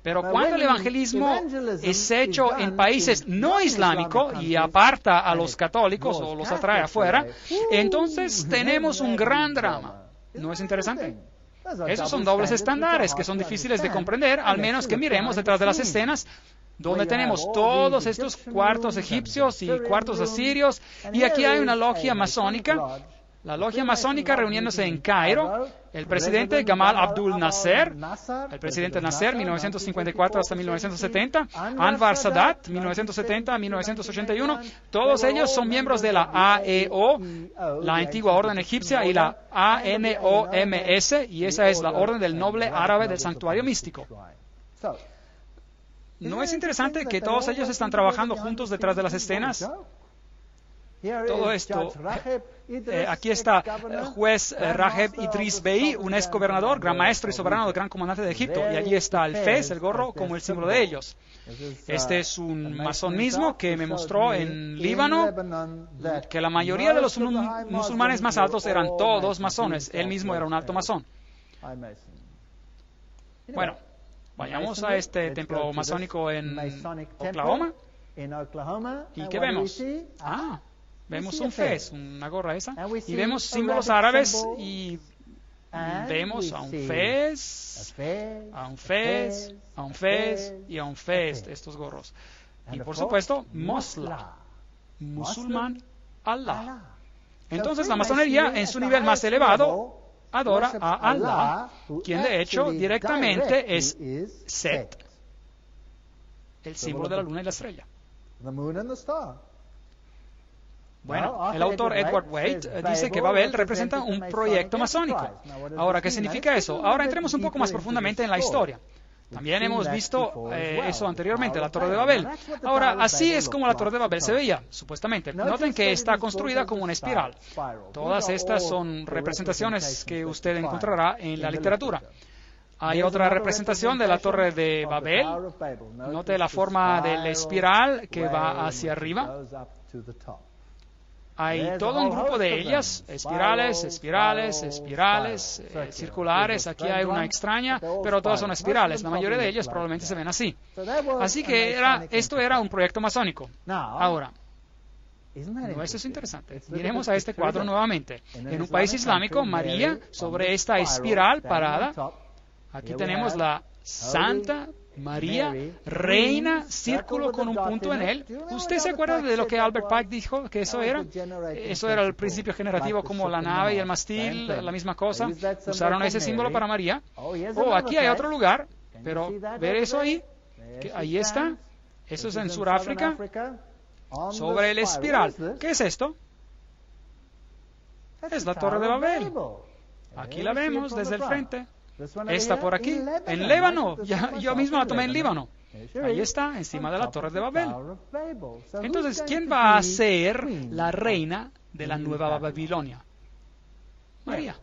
Pero cuando el evangelismo es hecho en países no islámicos y aparta a los católicos o los atrae afuera, entonces tenemos un gran drama. ¿No es interesante? Esos son dobles estándares que son difíciles de comprender, al menos que miremos detrás de las escenas, donde tenemos todos estos cuartos egipcios y cuartos asirios, y aquí hay una logia masónica, la logia masónica reuniéndose en Cairo, el presidente Gamal Abdul Nasser, el presidente Nasser, 1954 hasta 1970, Anwar Sadat, 1970 a 1981, todos ellos son miembros de la AEO, la antigua orden egipcia, y la ANOMS, y esa es la orden del noble árabe del santuario místico. ¿No es interesante que todos ellos están trabajando juntos detrás de las escenas? Todo esto. Aquí está el juez Raheb Idris Bey, un ex gobernador, gran maestro y soberano del gran comandante de Egipto. Y allí está el fez, el gorro, como el símbolo de ellos. Este es un masón mismo que me mostró en Líbano que la mayoría de los musulmanes más altos eran todos masones. Él mismo era un alto masón. Bueno. Vayamos a este templo masónico en Oklahoma. ¿Y qué vemos? Vemos un fez, una gorra esa. Y vemos símbolos árabes y vemos a un fez, a un fez, a un fez y a un fez de estos gorros. Y por supuesto, Mosla, musulmán, Allah. Entonces la masonería en su nivel más elevado adora a Allah, quien de hecho directamente es Set, el símbolo de la luna y la estrella. Bueno, el autor Edward Waite dice que Babel representa un proyecto masónico. Ahora, ¿qué significa eso? Ahora entremos un poco más profundamente en la historia. También hemos visto eso anteriormente, la Torre de Babel. Ahora, así es como la Torre de Babel se veía, supuestamente. Noten que está construida como una espiral. Todas estas son representaciones que usted encontrará en la literatura. Hay otra representación de la Torre de Babel. Note la forma de la espiral que va hacia arriba. Hay todo un grupo de ellas, espirales, espirales, espirales, circulares. Aquí hay una extraña, pero todas son espirales. La mayoría de ellas probablemente se ven así. Así que esto era un proyecto masónico. Ahora, ¿no eso es interesante? Miremos a este cuadro nuevamente. En un país islámico, María, sobre esta espiral parada, aquí tenemos la Santa María, reina, círculo con un punto en él. ¿Usted se acuerda de lo que Albert Pike dijo que eso era? Eso era el principio generativo como la nave y el mástil, la misma cosa. Usaron ese símbolo para María. Oh, aquí hay otro lugar, pero ver eso ahí, que ahí está. Eso es en Sudáfrica, sobre el espiral. ¿Qué es esto? Es la Torre de Babel. Aquí la vemos desde el frente. Esta por aquí, en Líbano. Yo mismo la tomé en Líbano. Ahí está, encima de la Torre de Babel. Entonces, ¿quién va a ser la reina de la nueva Babilonia? María.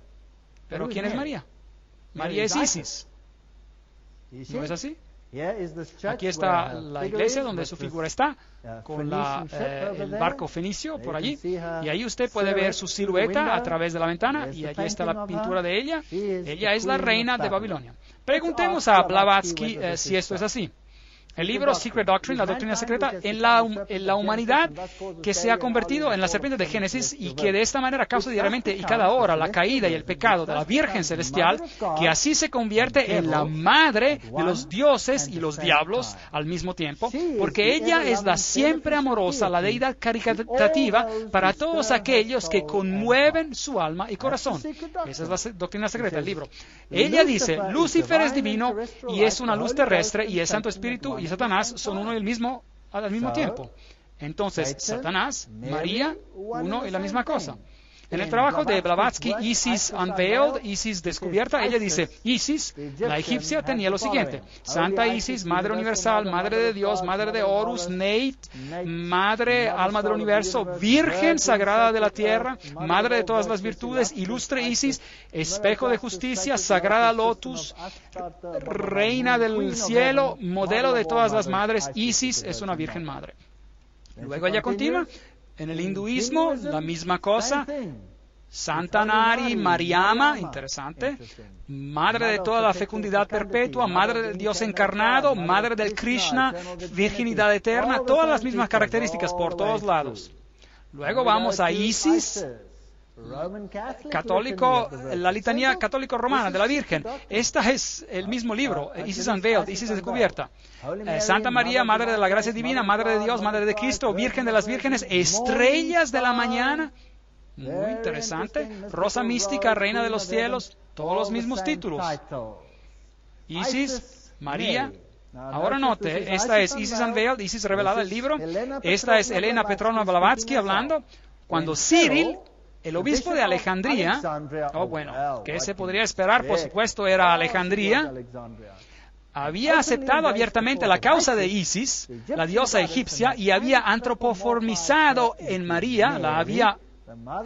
¿Pero quién es María? María es Isis. ¿No es así? Aquí está la iglesia donde su figura está, con el barco fenicio por allí. Y ahí usted puede ver su silueta a través de la ventana, y allí está la pintura de ella. Ella es la reina de Babilonia. Preguntemos a Blavatsky si esto es así. El libro Secret Doctrine, la doctrina secreta, en la humanidad que se ha convertido en la serpiente de Génesis y que de esta manera causa diariamente y cada hora la caída y el pecado de la Virgen Celestial, que así se convierte en la madre de los dioses y los diablos al mismo tiempo, porque ella es la siempre amorosa, la deidad caritativa para todos aquellos que conmueven su alma y corazón. Esa es la doctrina secreta del libro. Ella dice, Lucifer es divino y es una luz terrestre, y el Santo Espíritu y Satanás son uno y el mismo al mismo tiempo. Entonces, Satanás, María, uno y la misma cosa. En el trabajo de Blavatsky, Isis Unveiled, Isis descubierta, ella dice, Isis, la egipcia, tenía lo siguiente: Santa Isis, Madre Universal, Madre de Dios, Madre de Horus, Neit, Madre, Alma del Universo, Virgen Sagrada de la Tierra, Madre de todas las virtudes, Ilustre Isis, Espejo de Justicia, Sagrada Lotus, Reina del Cielo, Modelo de todas las madres. Isis es una Virgen Madre. Luego ella continúa. En el hinduismo, la misma cosa. Santa Nari, Mariama, interesante. Madre de toda la fecundidad perpetua, Madre del Dios encarnado, Madre del Krishna, Virginidad eterna, todas las mismas características por todos lados. Luego vamos a Isis, católico, la litanía católico-romana de la Virgen. Esta es el mismo libro, Isis Unveiled, Isis descubierta. Santa María, Madre de la Gracia Divina, Madre de Dios, Madre de Cristo, Virgen de las Vírgenes, Estrellas de la Mañana. Muy interesante. Rosa Mística, Reina de los Cielos, todos los mismos títulos. Isis, María. Ahora note, esta es Isis Unveiled, Isis revelada, el libro. Esta es Elena Petrovna Blavatsky hablando. Cuando Cyril, el obispo de Alejandría, ¿qué se podría esperar? Por supuesto, era Alejandría. Había aceptado abiertamente la causa de Isis, la diosa egipcia, y había antropoformizado en María, la había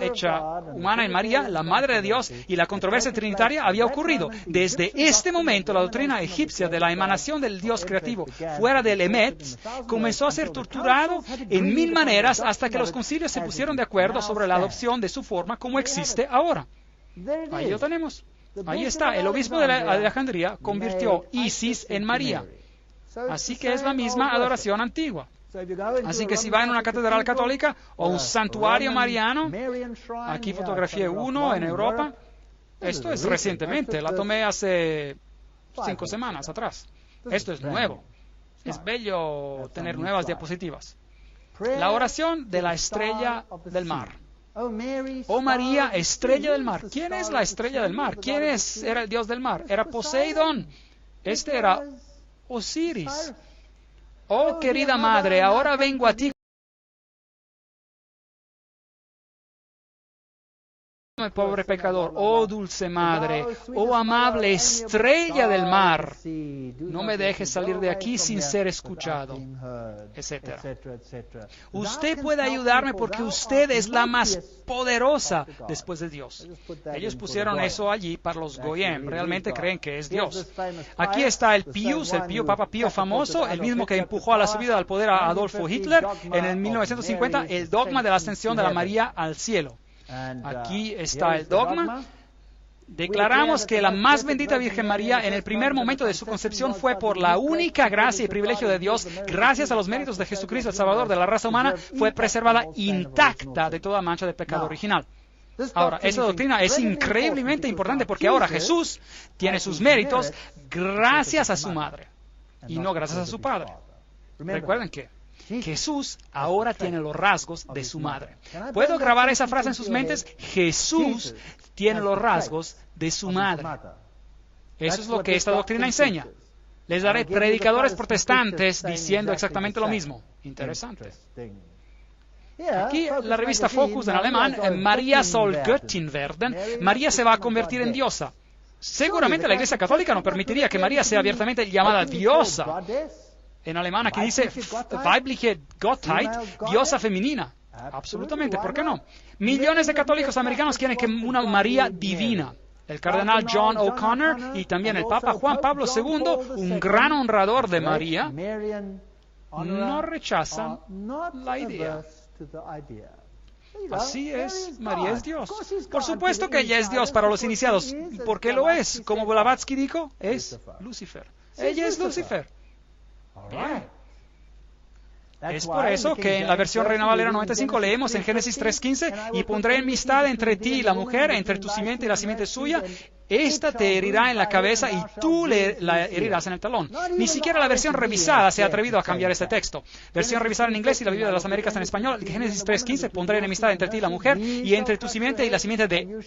hecha humana en María, la Madre de Dios, y la controversia trinitaria había ocurrido. Desde este momento, la doctrina egipcia de la emanación del Dios creativo fuera del Emet comenzó a ser torturado en 1000 maneras hasta que los concilios se pusieron de acuerdo sobre la adopción de su forma como existe ahora. Ahí lo tenemos. Ahí está, el obispo de Alejandría convirtió Isis en María. Así que es la misma adoración antigua. Así que si va en una catedral católica o un santuario mariano, aquí fotografié uno en Europa. Esto es recientemente, la tomé hace 5 semanas atrás. Esto es nuevo. Es bello tener nuevas diapositivas. La oración de la estrella del mar. Oh María, estrella del mar. ¿Quién es la estrella del mar? ¿Quién era el dios del mar? Era Poseidón. Este era Osiris. Oh querida madre, ahora vengo a ti. Pobre pecador, oh dulce madre, oh amable estrella del mar, no me dejes salir de aquí sin ser escuchado, etc. Usted puede ayudarme porque usted es la más poderosa después de Dios. Ellos pusieron eso allí para los Goyim, realmente creen que es Dios. Aquí está el Papa Pío famoso, el mismo que empujó a la subida al poder a Adolfo Hitler en el 1950, el dogma de la ascensión de la María al cielo. Aquí está el dogma. Declaramos que la más bendita Virgen María en el primer momento de su concepción fue por la única gracia y privilegio de Dios, gracias a los méritos de Jesucristo, el Salvador de la raza humana, fue preservada intacta de toda mancha de pecado original. Ahora, esa doctrina es increíblemente importante porque ahora Jesús tiene sus méritos gracias a su madre. y no gracias a su padre. Recuerden que Jesús ahora tiene los rasgos de su madre. ¿Puedo grabar esa frase en sus mentes? Jesús tiene los rasgos de su madre. Eso es lo que esta doctrina enseña. Les daré predicadores protestantes diciendo exactamente lo mismo. Interesante. Aquí la revista Focus en alemán, Maria soll Göttin werden. María se va a convertir en diosa. Seguramente la Iglesia Católica no permitiría que María sea abiertamente llamada diosa. En alemán aquí dice weibliche Gottheit, diosa femenina. Absolutamente, ¿por qué no? Millones de católicos americanos quieren que una María divina. El cardenal John O'Connor y también el Papa Juan Pablo II, un gran honrador de María, no rechazan la idea. Así es, María es Dios. Por supuesto que ella es Dios para los iniciados. ¿Por qué lo es? Como Blavatsky dijo, es Lucifer. Ella es Lucifer. Bien. Es por eso que en la versión Reina Valera 95 leemos en Génesis 3:15, y pondré enemistad entre ti y la mujer, entre tu simiente y la simiente suya. Esta te herirá en la cabeza y tú la herirás en el talón. Ni siquiera la versión revisada se ha atrevido a cambiar este texto. Versión revisada en inglés y la Biblia de las Américas en español, Génesis 3:15, pondré enemistad entre ti y la mujer, y entre tu simiente y la simiente de...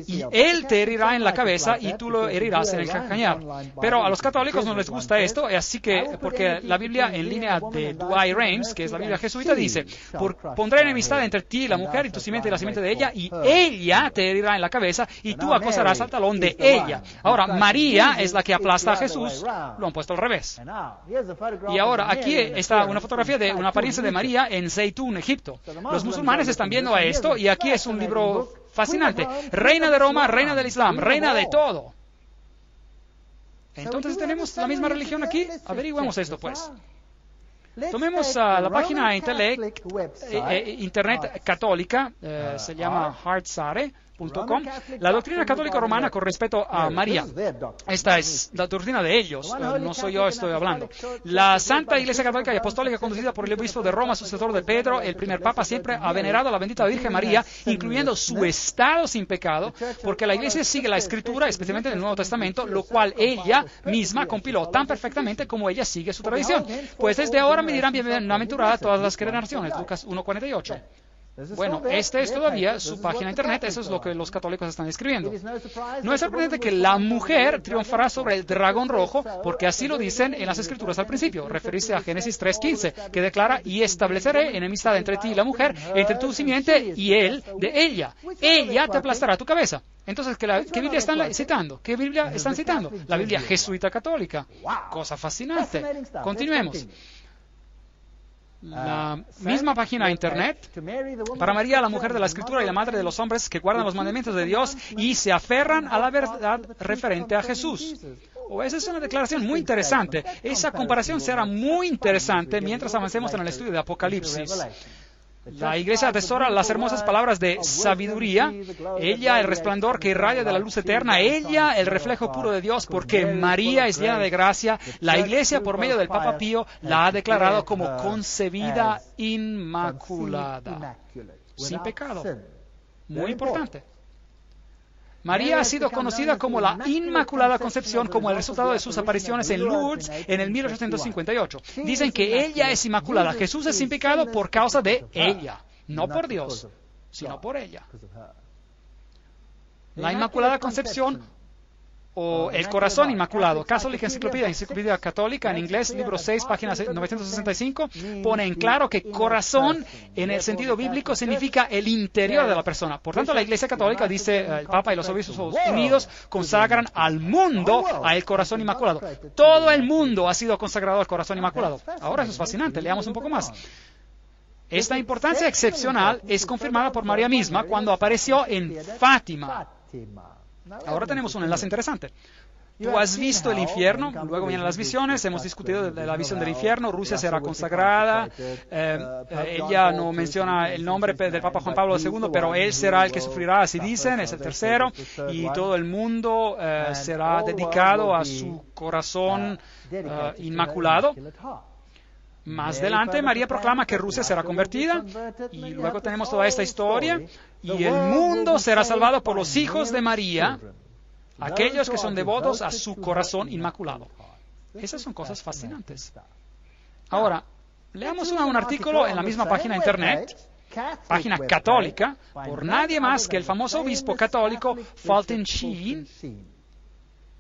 Y él te herirá en la cabeza y tú lo herirás en el calcañar. Pero a los católicos no les gusta esto, así que, porque la Biblia en línea de Dwight Rames, que es la Biblia jesuita, dice, pondré enemistad entre ti y la mujer, y tu simiente y la simiente de ella, y ella te herirá en la cabeza y tú acosarás al talón de ella. Ahora, María es la que aplasta a Jesús, lo han puesto al revés. Y ahora, aquí está una fotografía de una apariencia de María en Zeitún, Egipto. Los musulmanes están viendo a esto, y aquí es un libro fascinante. Reina de Roma, reina del Islam, reina de todo. Entonces, ¿tenemos la misma religión aquí? Averigüemos esto, pues. Tomemos la página Internet católica, se llama Hardsare.com, la doctrina católica romana con respecto a María. Esta es la doctrina de ellos, no soy yo, estoy hablando. La Santa Iglesia Católica y Apostólica, conducida por el obispo de Roma, sucesor de Pedro, el primer papa, siempre ha venerado a la bendita Virgen María, incluyendo su estado sin pecado, porque la Iglesia sigue la Escritura, especialmente en el Nuevo Testamento, lo cual ella misma compiló tan perfectamente como ella sigue su tradición. Pues desde ahora me dirán bienaventurada todas las generaciones, Lucas 1:48. Bueno, esta es todavía su página internet, eso es lo que los católicos están escribiendo. No es sorprendente que la mujer triunfará sobre el dragón rojo, porque así lo dicen en las Escrituras al principio, referirse a Génesis 3:15, que declara, y estableceré enemistad entre ti y la mujer, entre tu simiente y él de ella. Ella te aplastará tu cabeza. Entonces, ¿qué Biblia están citando? ¿Qué Biblia están citando? La Biblia jesuita católica. Cosa fascinante. Continuemos. La misma página de internet, para María, la mujer de la Escritura y la madre de los hombres que guardan los mandamientos de Dios y se aferran a la verdad referente a Jesús. Esa es una declaración muy interesante. Esa comparación será muy interesante mientras avancemos en el estudio de Apocalipsis. La Iglesia atesora las hermosas palabras de sabiduría. Ella, el resplandor que irradia de la luz eterna. Ella, el reflejo puro de Dios, porque María es llena de gracia. La Iglesia, por medio del Papa Pío, la ha declarado como concebida inmaculada, sin pecado. Muy importante. María ha sido conocida como la Inmaculada Concepción como el resultado de sus apariciones en Lourdes en el 1858. Dicen que ella es inmaculada. Jesús es sin pecado por causa de ella, no por Dios, sino por ella. La Inmaculada Concepción o el corazón inmaculado. Catholic Enciclopedia Católica, en inglés, libro 6, página 965, pone en claro que corazón, en el sentido bíblico, significa el interior de la persona. Por tanto, la Iglesia Católica, dice el Papa y los obispos unidos, consagran al mundo al corazón inmaculado. Todo el mundo ha sido consagrado al corazón inmaculado. Ahora eso es fascinante, leamos un poco más. Esta importancia excepcional es confirmada por María misma cuando apareció en Fátima. Ahora tenemos un enlace interesante. Tú has visto el infierno, luego vienen las visiones, hemos discutido de la visión del infierno, Rusia será consagrada, ella no menciona el nombre del Papa Juan Pablo II, pero él será el que sufrirá, así dicen, es el tercero, y todo el mundo será dedicado a su corazón inmaculado. Más adelante, María proclama que Rusia será convertida, y luego tenemos toda esta historia, y el mundo será salvado por los hijos de María, aquellos que son devotos a su corazón inmaculado. Esas son cosas fascinantes. Ahora, leamos un artículo en la misma página de Internet, página católica, por nadie más que el famoso obispo católico Fulton Sheen,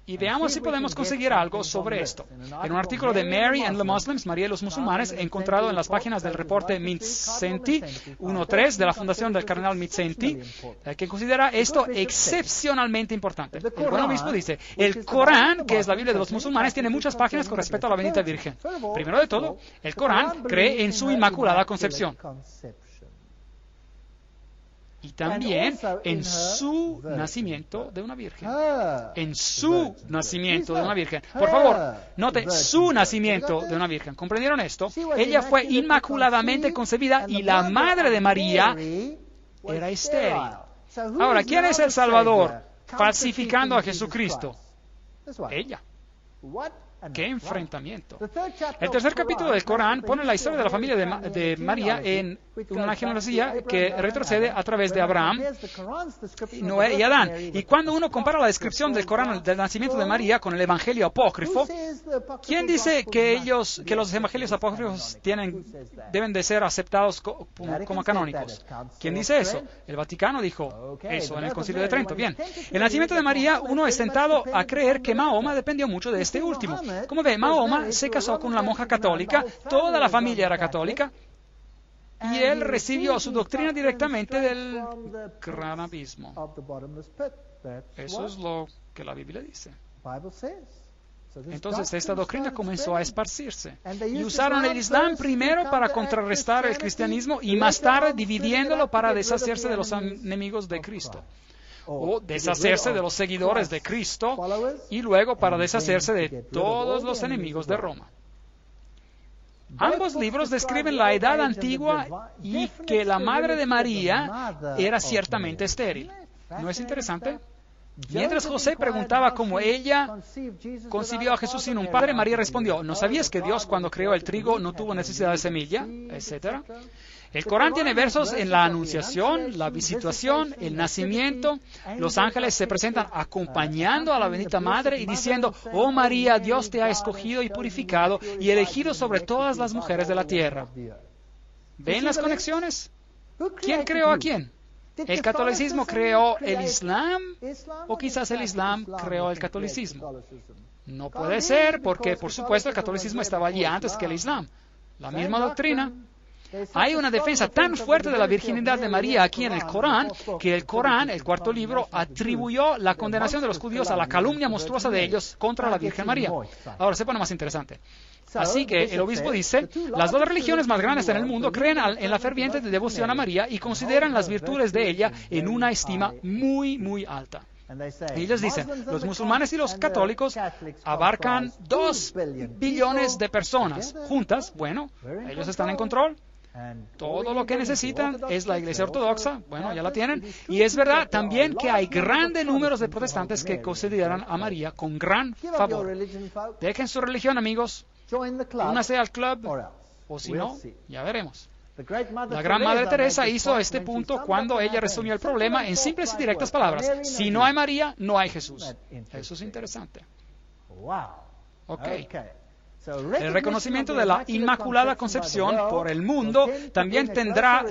y veamos si podemos conseguir algo sobre esto. En un artículo de Mary and the Muslims, María y los musulmanes, encontrado en las páginas del reporte Mindszenty 1.3 de la Fundación del Cardenal Mindszenty, que considera esto excepcionalmente importante. El buen obispo dice, el Corán, que es la Biblia de los musulmanes, tiene muchas páginas con respecto a la bendita Virgen. Primero de todo, el Corán cree en su Inmaculada Concepción. Y también en su nacimiento de una virgen. En su nacimiento de una virgen. Por favor, note su nacimiento de una virgen. ¿Comprendieron esto? Ella fue inmaculadamente concebida y la madre de María era estéril. Ahora, ¿quién es el Salvador falsificando a Jesucristo? Ella. ¡Qué enfrentamiento! El tercer capítulo del Corán pone la historia de la familia de María en una genealogía que retrocede a través de Abraham, Noé y Adán. Y cuando uno compara la descripción del Corán del nacimiento de María con el Evangelio apócrifo, ¿quién dice que los Evangelios apócrifos deben de ser aceptados como canónicos? ¿Quién dice eso? El Vaticano dijo eso en el Concilio de Trento. Bien, el nacimiento de María, uno es tentado a creer que Mahoma dependió mucho de este último. Como ve, Mahoma se casó con una monja católica, toda la familia era católica, y él recibió su doctrina directamente del gran abismo. Eso es lo que la Biblia dice. Entonces esta doctrina comenzó a esparcirse. Y usaron el Islam primero para contrarrestar el cristianismo y más tarde dividiéndolo para deshacerse de los enemigos de Cristo. O deshacerse de los seguidores de Cristo y luego para deshacerse de todos los enemigos de Roma. Ambos libros describen la edad antigua y que la madre de María era ciertamente estéril. ¿No es interesante? Mientras José preguntaba cómo ella concibió a Jesús sin un padre, María respondió, ¿no sabías que Dios cuando creó el trigo no tuvo necesidad de semilla? Etcétera. El Corán tiene versos en la Anunciación, la Visitación, el Nacimiento. Los ángeles se presentan acompañando a la bendita Madre y diciendo, oh María, Dios te ha escogido y purificado y elegido sobre todas las mujeres de la tierra. ¿Ven las conexiones? ¿Quién creó a quién? ¿El catolicismo creó el Islam o quizás el Islam creó el catolicismo? No puede ser porque, por supuesto, el catolicismo estaba allí antes que el Islam. La misma doctrina. Hay una defensa tan fuerte de la virginidad de María aquí en el Corán, que el Corán, el cuarto libro, atribuyó la condenación de los judíos a la calumnia monstruosa de ellos contra la Virgen María. Ahora se pone más interesante. Así que el obispo dice, las dos religiones más grandes en el mundo creen en la ferviente devoción a María y consideran las virtudes de ella en una estima muy, muy alta. Y ellos dicen, los musulmanes y los católicos abarcan 2 billones de personas juntas. Bueno, ellos están en control. Todo lo que necesitan es la Iglesia Ortodoxa, bueno, ya la tienen. Y es verdad también que hay grandes números de protestantes que consideran a María con gran favor. Dejen su religión, amigos. Únase al club, o si no, ya veremos. La gran Madre Teresa hizo este punto cuando ella resumió el problema en simples y directas palabras. Si no hay María, no hay Jesús. Eso es interesante. Ok. El reconocimiento de la Inmaculada Concepción por el mundo también tenderá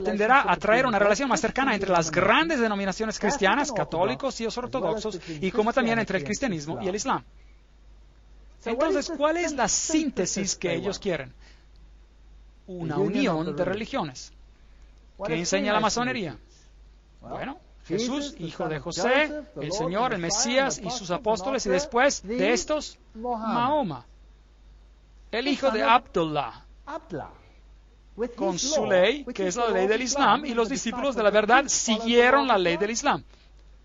a traer una relación más cercana entre las grandes denominaciones cristianas, católicos y los ortodoxos, y como también entre el cristianismo y el Islam. Entonces, ¿cuál es la síntesis que ellos quieren? Una unión de religiones. ¿Qué enseña la masonería? Bueno, Jesús, hijo de José, el Señor, el Mesías y sus apóstoles, y después de estos, Mahoma, el hijo de Abdullah, con su ley, que es la ley del Islam, y los discípulos de la verdad siguieron la ley del Islam.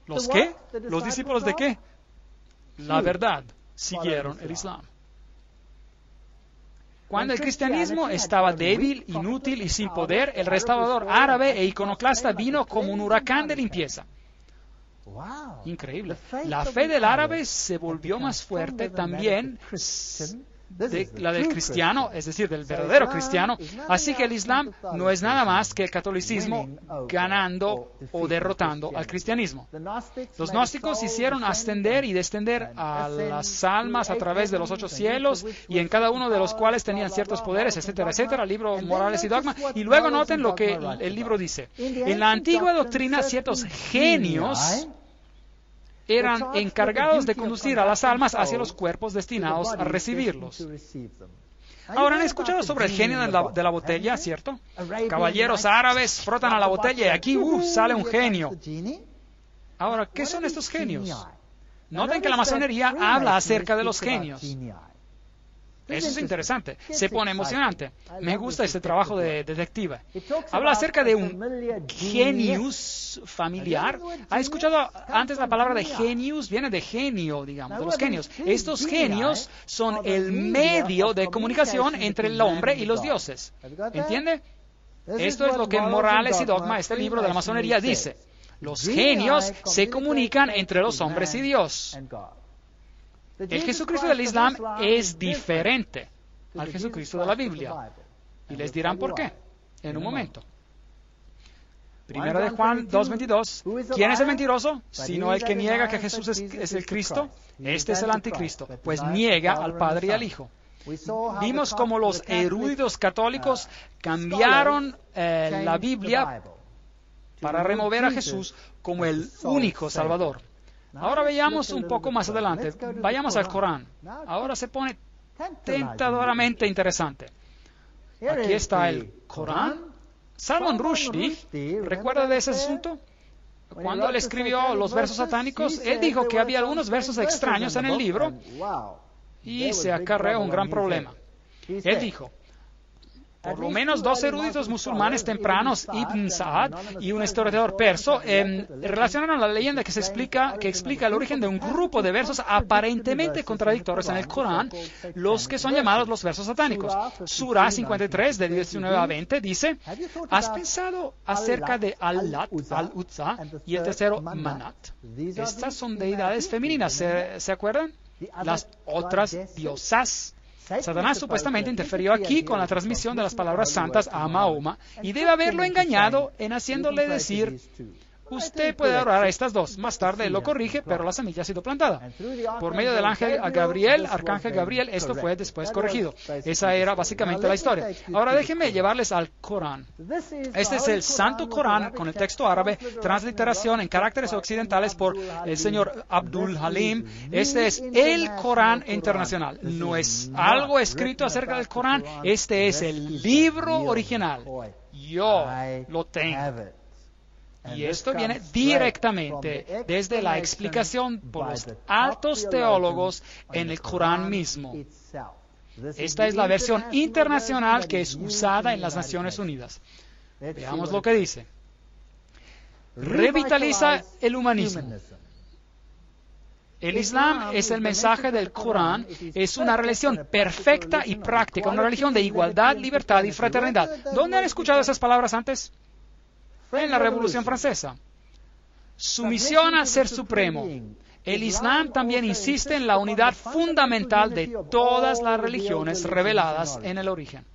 ¿Los qué? ¿Los discípulos de qué? La verdad siguieron el Islam. Cuando el cristianismo estaba débil, inútil y sin poder, el restaurador árabe e iconoclasta vino como un huracán de limpieza. Increíble. La fe del árabe se volvió más fuerte también la del cristiano, es decir, del verdadero cristiano. Así que el Islam no es nada más que el catolicismo ganando o derrotando al cristianismo. Los gnósticos hicieron ascender y descender a las almas a través de los 8 cielos, y en cada uno de los cuales tenían ciertos poderes, etcétera, etcétera, libro Morales y Dogma. Y luego noten lo que el libro dice. En la antigua doctrina, ciertos genios eran encargados de conducir a las almas hacia los cuerpos destinados a recibirlos. Ahora, ¿han escuchado sobre el genio de la botella, cierto? Caballeros árabes frotan a la botella y aquí sale un genio. Ahora, ¿qué son estos genios? Noten que la masonería habla acerca de los genios. Eso es interesante, se pone emocionante. Me gusta este trabajo de detective. Habla acerca de un genius familiar. ¿Ha escuchado antes la palabra de genius? Viene de genio, digamos, de los genios. Estos genios son el medio de comunicación entre el hombre y los dioses. ¿Entiende? Esto es lo que Morales y Dogma, este libro de la masonería, dice. Los genios se comunican entre los hombres y Dios. El Jesucristo del Islam es diferente al Jesucristo de la Biblia. Y les dirán por qué en un momento. Primera de Juan 2:22. ¿Quién es el mentiroso? Sino el que niega que Jesús es el Cristo. Este es el anticristo, pues niega al Padre y al Hijo. Vimos cómo los eruditos católicos cambiaron la Biblia para remover a Jesús como el único Salvador. Ahora veamos un poco más adelante. Vayamos al Corán. Ahora se pone tentadoramente interesante. Aquí está el Corán. Salman Rushdie, ¿recuerda de ese asunto? Cuando él escribió los versos satánicos, él dijo que había algunos versos extraños en el libro y se acarreó un gran problema. Él dijo: por lo menos 2 eruditos musulmanes tempranos, Ibn Sa'ad y un historiador perso, relacionaron la leyenda que explica el origen de un grupo de versos aparentemente contradictorios en el Corán, los que son llamados los versos satánicos. Surah 53, de 19 a 20, dice: ¿has pensado acerca de Al-Lat, Al-Uzza y el tercero Manat? Estas son deidades femeninas, ¿se acuerdan? Las otras diosas. Satanás supuestamente interfirió aquí con la transmisión de las palabras santas a Mahoma y debe haberlo engañado en haciéndole decir: usted puede adorar a estas dos. Más tarde él lo corrige, pero la semilla ha sido plantada. Por medio del arcángel Gabriel, esto fue después corregido. Esa era básicamente la historia. Ahora déjenme llevarles al Corán. Este es el Santo Corán con el texto árabe, transliteración en caracteres occidentales por el señor Abdul Halim. Este es el Corán internacional. No es algo escrito acerca del Corán. Este es el libro original. Yo lo tengo. Y esto viene directamente desde la explicación por los altos teólogos en el Corán mismo. Esta es la versión internacional que es usada en las Naciones Unidas. Veamos lo que dice. Revitaliza el humanismo. El Islam es el mensaje del Corán, es una religión perfecta y práctica, una religión de igualdad, libertad y fraternidad. ¿Dónde han escuchado esas palabras antes? En la Revolución Francesa. Sumisión a ser supremo. El Islam también insiste en la unidad fundamental de todas las religiones reveladas en el origen.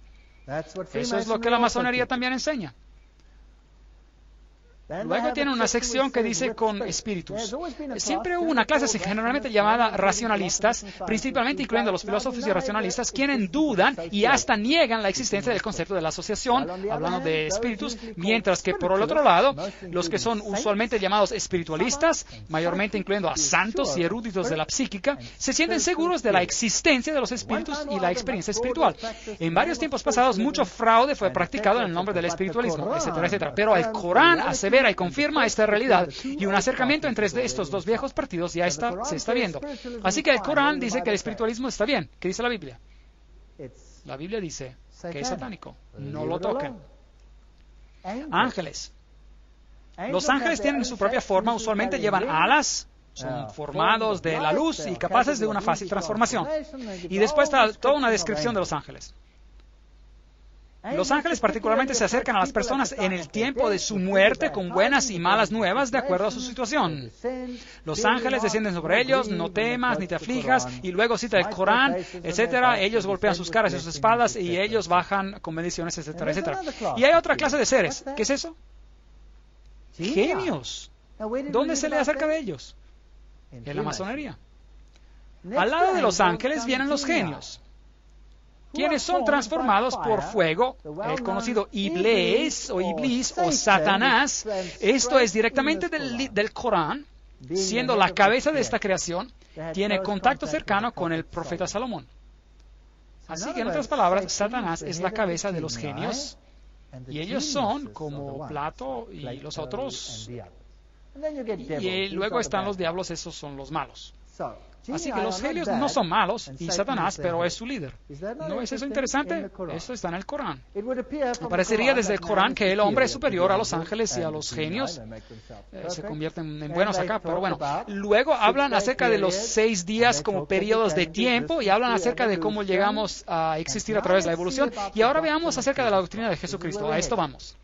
Eso es lo que la masonería también enseña. Luego tiene una sección que dice con espíritus. Siempre hubo una clase generalmente llamada racionalistas, principalmente incluyendo a los filósofos y racionalistas, quienes dudan y hasta niegan la existencia del concepto de la asociación, hablando de espíritus, mientras que por el otro lado, los que son usualmente llamados espiritualistas, mayormente incluyendo a santos y eruditos de la psíquica, se sienten seguros de la existencia de los espíritus y la experiencia espiritual. En varios tiempos pasados, mucho fraude fue practicado en el nombre del espiritualismo, etcétera, etcétera. Pero el Corán asevera y confirma esta realidad, y un acercamiento entre estos dos viejos partidos ya se está viendo. Así que el Corán dice que el espiritualismo está bien. ¿Qué dice la Biblia? La Biblia dice que es satánico. No lo toquen. Ángeles. Los ángeles tienen su propia forma, usualmente llevan alas, son formados de la luz y capaces de una fácil transformación. Y después está toda una descripción de los ángeles. Los ángeles particularmente se acercan a las personas en el tiempo de su muerte con buenas y malas nuevas de acuerdo a su situación. Los ángeles descienden sobre ellos, no temas ni te aflijas, y luego cita el Corán, etcétera. Ellos golpean sus caras y sus espaldas y ellos bajan con bendiciones, etcétera, etcétera. Y hay otra clase de seres. ¿Qué es eso? Genios. ¿Dónde se lee acerca de ellos? En la masonería. Al lado de los ángeles vienen los genios, quienes son transformados por fuego, el conocido Iblis o Satanás. Esto es directamente del Corán, siendo la cabeza de esta creación, tiene contacto cercano con el profeta Salomón. Así que, en otras palabras, Satanás es la cabeza de los genios, y ellos son como Plato y los otros, y luego están los diablos, esos son los malos. Así que los genios no son malos y Satanás, pero es su líder. ¿No es eso interesante? Eso está en el Corán. Parecería desde el Corán que el hombre es superior a los ángeles y a los genios. Se convierten en buenos acá, pero bueno. Luego hablan acerca de los 6 días como periodos de tiempo y hablan acerca de cómo llegamos a existir a través de la evolución. Y ahora veamos acerca de la doctrina de Jesucristo. A esto vamos.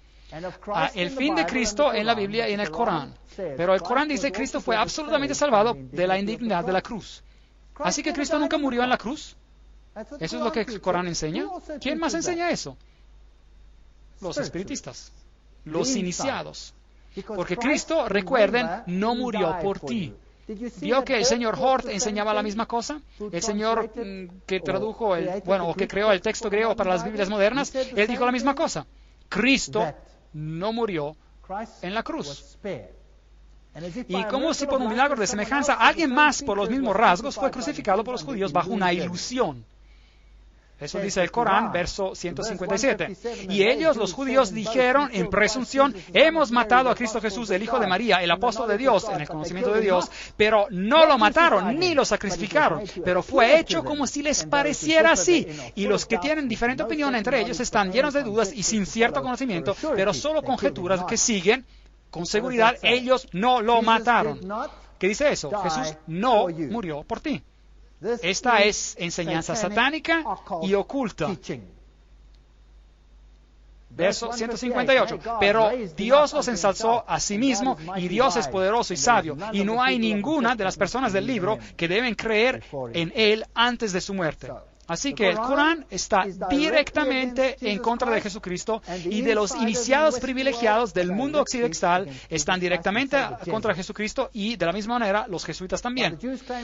El fin de Cristo en la Biblia y en el Corán. Pero el Corán dice que Cristo fue absolutamente salvado de la indignidad de la cruz. Así que Cristo nunca murió en la cruz. ¿Eso es lo que el Corán enseña? ¿Quién más enseña eso? Los espiritistas, los iniciados. Porque Cristo, recuerden, no murió por ti. ¿Vio que el señor Hort enseñaba la misma cosa? El señor que tradujo, o que creó el texto griego para las Biblias modernas, él dijo la misma cosa. Cristo no murió en la cruz. Y como si por un milagro de semejanza, alguien más por los mismos rasgos fue crucificado por los judíos bajo una ilusión. Eso dice el Corán, verso 157. Y ellos, los judíos, dijeron en presunción, hemos matado a Cristo Jesús, el Hijo de María, el apóstol de Dios, en el conocimiento de Dios, pero no lo mataron ni lo sacrificaron, pero fue hecho como si les pareciera así. Y los que tienen diferente opinión entre ellos están llenos de dudas y sin cierto conocimiento, pero solo conjeturas que siguen. Con seguridad, ellos no lo mataron. ¿Qué dice eso? Jesús no murió por ti. Esta es enseñanza satánica y oculta. Verso 158. Pero Dios los ensalzó a sí mismo y Dios es poderoso y sabio. Y no hay ninguna de las personas del libro que deben creer en Él antes de su muerte. Así que el Corán está directamente en contra de Jesucristo y de los iniciados privilegiados del mundo occidental están directamente contra Jesucristo y de la misma manera los jesuitas también.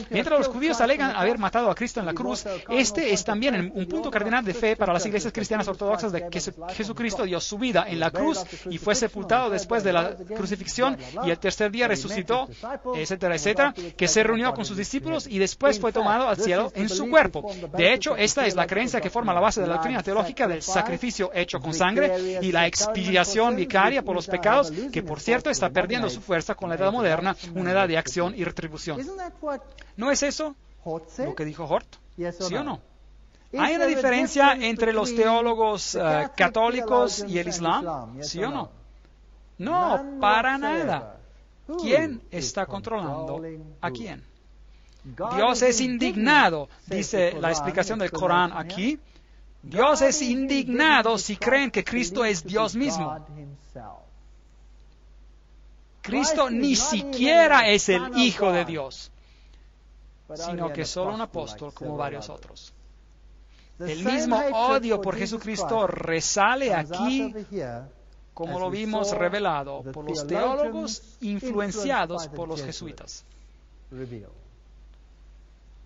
Mientras los judíos alegan haber matado a Cristo en la cruz, este es también un punto cardinal de fe para las iglesias cristianas ortodoxas de que Jesucristo dio su vida en la cruz y fue sepultado después de la crucifixión y el tercer día resucitó, etcétera, etcétera, que se reunió con sus discípulos y después fue tomado al cielo en su cuerpo. De hecho, esta es la creencia que forma la base de la doctrina teológica del sacrificio hecho con sangre y la expiación vicaria por los pecados, que por cierto está perdiendo su fuerza con la edad moderna, una edad de acción y retribución. ¿No es eso lo que dijo Hort? ¿Sí o no? ¿Hay una diferencia entre los teólogos católicos y el Islam? ¿Sí o no? No, para nada. ¿Quién está controlando a quién? Dios es indignado, dice la explicación del Corán aquí. Dios es indignado si creen que Cristo es Dios mismo. Cristo ni siquiera es el Hijo de Dios, sino que solo un apóstol como varios otros. El mismo odio por Jesucristo resale aquí, como lo vimos revelado por los teólogos influenciados por los jesuitas.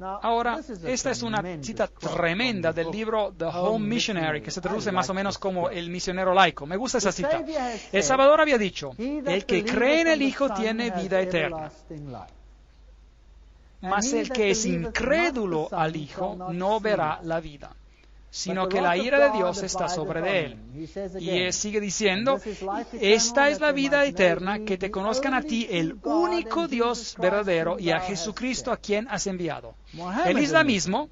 Ahora, esta es una cita tremenda del libro The Home Missionary, que se traduce más o menos como El misionero laico. Me gusta esa cita. El Salvador había dicho, el que cree en el Hijo tiene vida eterna. Mas el que es incrédulo al Hijo no verá la vida, sino que la ira de Dios está sobre de él. Y él sigue diciendo, esta es la vida eterna, que te conozcan a ti, el único Dios verdadero, y a Jesucristo a quien has enviado. El islamismo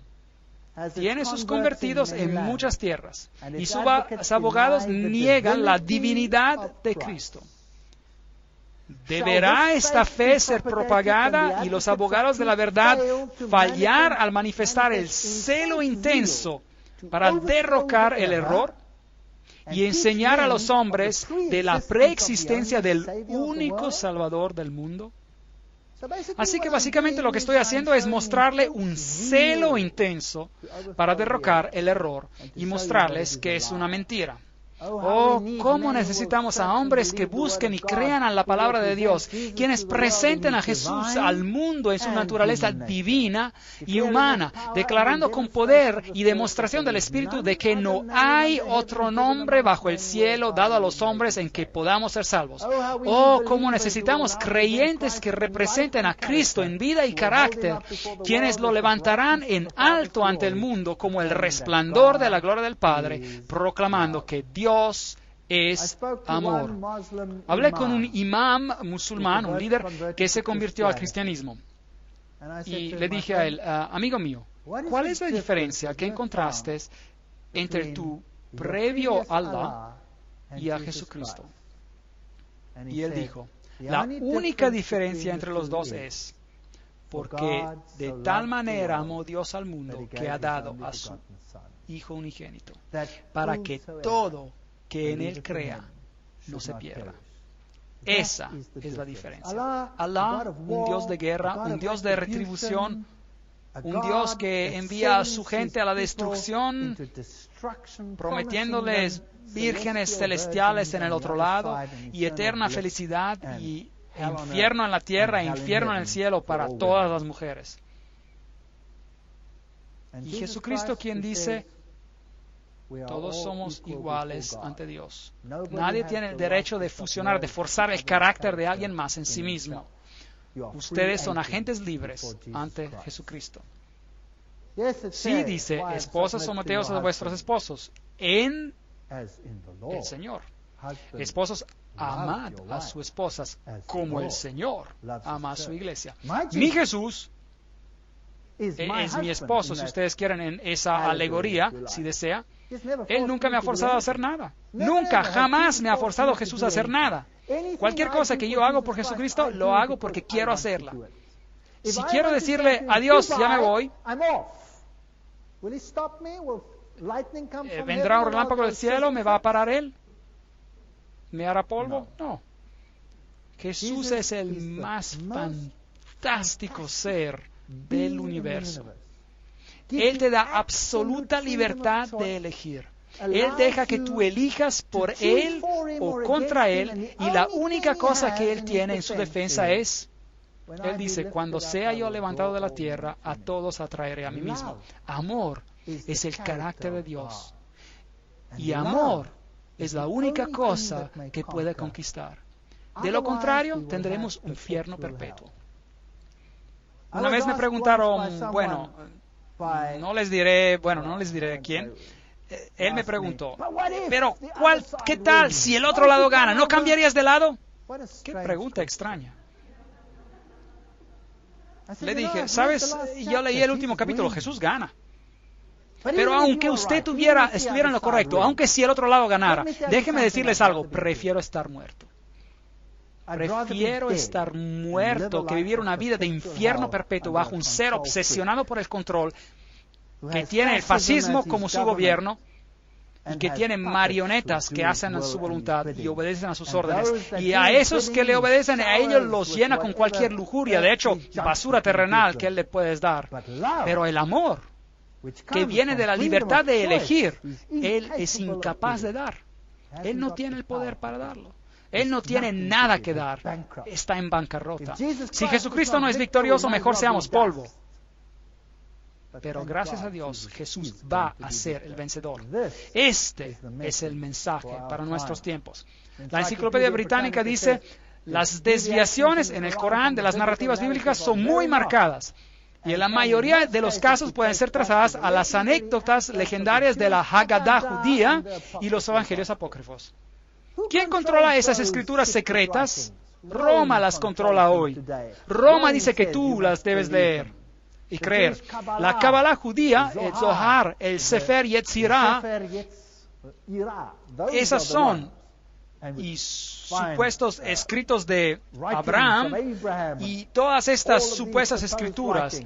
tiene sus convertidos en muchas tierras, y sus abogados niegan la divinidad de Cristo. ¿Deberá esta fe ser propagada y los abogados de la verdad fallar al manifestar el celo intenso para derrocar el error? y enseñar a los hombres de la preexistencia del único Salvador del mundo. Así que básicamente lo que estoy haciendo es mostrarle un celo intenso para derrocar el error y mostrarles que es una mentira. Oh, cómo necesitamos a hombres que busquen y crean en la palabra de Dios, quienes presenten a Jesús al mundo en su naturaleza divina y humana, declarando con poder y demostración del Espíritu de que no hay otro nombre bajo el cielo dado a los hombres en que podamos ser salvos. Oh, cómo necesitamos creyentes que representen a Cristo en vida y carácter, quienes lo levantarán en alto ante el mundo como el resplandor de la gloria del Padre, proclamando que Dios es amor. Hablé con un imam musulmán, un líder que se convirtió al cristianismo. Y le dije a él, amigo mío, ¿cuál es la diferencia que encontraste entre tu previo a Allah y a Jesucristo? Y él dijo, la única diferencia entre los dos es porque de tal manera amó Dios al mundo que ha dado a su Hijo unigénito, para que todo que en Él crea no se pierda. Esa es la diferencia. Allah, un Dios de guerra, un Dios de retribución, un Dios que envía a su gente a la destrucción, prometiéndoles vírgenes celestiales en el otro lado y eterna felicidad y infierno en la tierra e infierno en el cielo para todas las mujeres. Y Jesucristo quien dice, todos somos iguales ante Dios. Nadie tiene el derecho de fusionar, de forzar el carácter de alguien más en sí mismo. Ustedes son agentes libres ante Jesucristo. Sí, dice, esposas someteos a vuestros esposos en el Señor. Esposos, amad a sus esposas como el Señor ama a su iglesia. Mi Jesús es mi esposo, si ustedes quieren, en esa alegoría, si desea. Él nunca me ha forzado a hacer nada. Nunca, jamás me ha forzado Jesús a hacer nada. Cualquier cosa que yo hago por Jesucristo, lo hago porque quiero hacerla. Si quiero decirle adiós, ya me voy, ¿vendrá un relámpago del cielo? ¿Me va a parar Él? ¿Me hará polvo? No. Jesús es el más fantástico ser del universo. Él te da absoluta libertad de elegir. Él deja que tú elijas por Él o contra Él, y la única cosa que Él tiene en su defensa es, Él dice, cuando sea yo levantado de la tierra, a todos atraeré a mí mismo. Amor es el carácter de Dios. Y amor es la única cosa que puede conquistar. De lo contrario, tendremos un infierno perpetuo. Una vez me preguntaron, bueno, no les diré quién. Él me preguntó, pero ¿qué tal si el otro lado gana? ¿No cambiarías de lado? Qué pregunta extraña. Le dije, ¿sabes? Yo leí el último capítulo, Jesús gana. Pero aunque usted estuviera en lo correcto, aunque si el otro lado ganara, déjeme decirles algo, prefiero estar muerto. Prefiero estar muerto que vivir una vida de infierno perpetuo bajo un ser obsesionado por el control, que tiene el fascismo como su gobierno y que tiene marionetas que hacen su voluntad y obedecen a sus órdenes. Y a esos que le obedecen, a ellos los llena con cualquier lujuria, de hecho, basura terrenal que Él le puedes dar. Pero el amor, que viene de la libertad de elegir, Él es incapaz de dar. Él no tiene el poder para darlo. Él no tiene nada que dar. Está en bancarrota. Si Jesucristo no es victorioso, mejor seamos polvo. Pero gracias a Dios, Jesús va a ser el vencedor. Este es el mensaje para nuestros tiempos. La Enciclopedia Británica dice, las desviaciones en el Corán de las narrativas bíblicas son muy marcadas. Y en la mayoría de los casos pueden ser trazadas a las anécdotas legendarias de la Haggadah judía y los evangelios apócrifos. ¿Quién controla esas escrituras secretas? Roma las controla hoy. Roma dice que tú las debes leer y creer. La Kabbalah judía, el Zohar, el Sefer Yetzirah, esas son y supuestos escritos de Abraham, y todas estas supuestas escrituras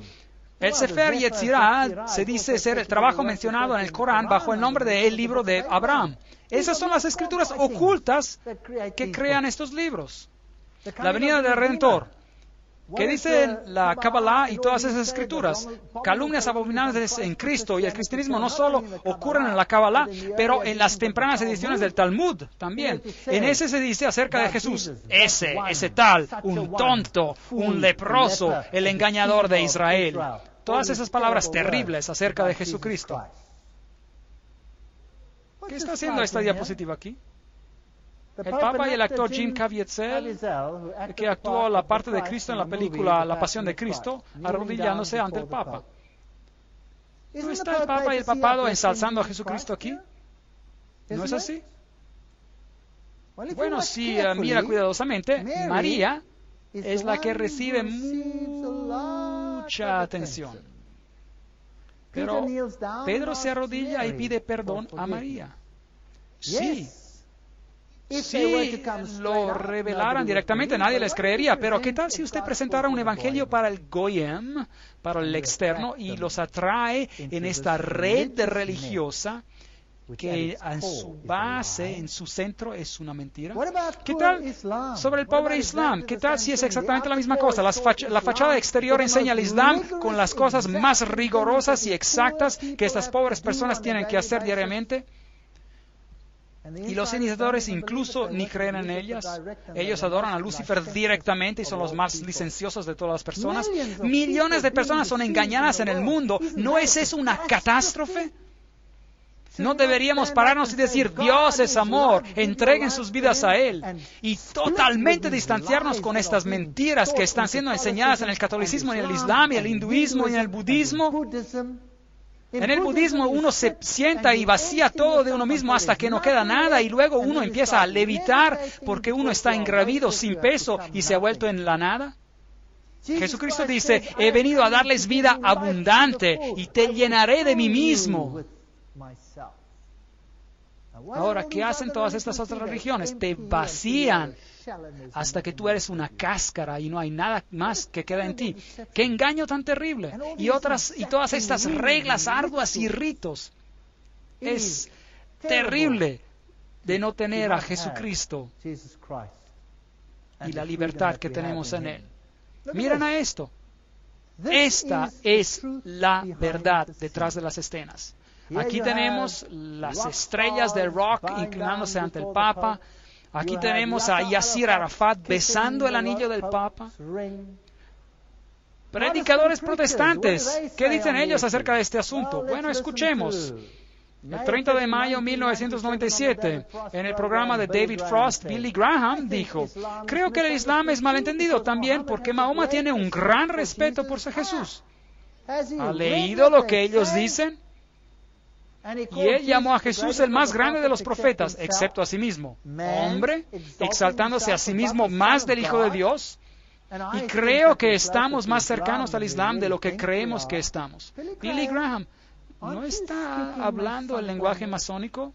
El Sefer Yetzirah se dice ser el trabajo mencionado en el Corán bajo el nombre de el libro de Abraham. Esas son las escrituras ocultas que crean estos libros. La venida del Redentor. ¿Qué dice la Kabbalah y todas esas escrituras? Calumnias abominables en Cristo y el cristianismo no solo ocurren en la Kabbalah, pero en las tempranas ediciones del Talmud también. En ese se dice acerca de Jesús, ese tal, un tonto, un leproso, el engañador de Israel. Todas esas palabras terribles acerca de Jesucristo. ¿Qué está haciendo esta diapositiva aquí? El Papa y el actor Jim Caviezel, que actuó la parte de Cristo en la película La Pasión de Cristo, arrodillándose ante el Papa. ¿No está el Papa y el papado ensalzando a Jesucristo aquí? ¿No es así? Bueno, si mira cuidadosamente, María es la que recibe mucha atención. Pero Pedro se arrodilla y pide perdón a María. Sí. Si lo revelaran directamente, nadie les creería. Pero ¿qué tal si usted presentara un evangelio para el Goyim, para el externo, y los atrae en esta red religiosa que en su base, en su centro, es una mentira? ¿Qué tal sobre el pobre Islam? ¿Qué tal si es exactamente la misma cosa? La fachada exterior enseña el Islam con las cosas más rigurosas y exactas que estas pobres personas tienen que hacer diariamente. Y los iniciadores incluso ni creen en ellas. Ellos adoran a Lucifer directamente y son los más licenciosos de todas las personas. Millones de personas son engañadas en el mundo. ¿No es eso una catástrofe? ¿No deberíamos pararnos y decir, Dios es amor, entreguen sus vidas a Él? Y totalmente distanciarnos con estas mentiras que están siendo enseñadas en el catolicismo, en el islam, y el hinduismo y en el budismo. En el budismo uno se sienta y vacía todo de uno mismo hasta que no queda nada y luego uno empieza a levitar porque uno está ingrávido sin peso y se ha vuelto en la nada. Jesucristo dice, he venido a darles vida abundante y te llenaré de mí mismo. Ahora, ¿qué hacen todas estas otras religiones? Te vacían hasta que tú eres una cáscara y no hay nada más que queda en ti. ¡Qué engaño tan terrible! Y todas estas reglas arduas y ritos. Es terrible de no tener a Jesucristo y la libertad que tenemos en Él. Miren a esto. Esta es la verdad detrás de las escenas. Aquí tenemos las estrellas del rock inclinándose ante el Papa. Aquí tenemos a Yasser Arafat besando el anillo del Papa. Predicadores protestantes, ¿qué dicen ellos acerca de este asunto? Bueno, escuchemos. El 30 de mayo de 1997, en el programa de David Frost, Billy Graham dijo, creo que el Islam es malentendido también porque Mahoma tiene un gran respeto por Jesús. ¿Ha leído lo que ellos dicen? Y él llamó a Jesús el más grande de los profetas, excepto a sí mismo. Hombre, exaltándose a sí mismo más del Hijo de Dios. Y creo que estamos más cercanos al Islam de lo que creemos que estamos. Billy Graham, ¿no está hablando el lenguaje masónico?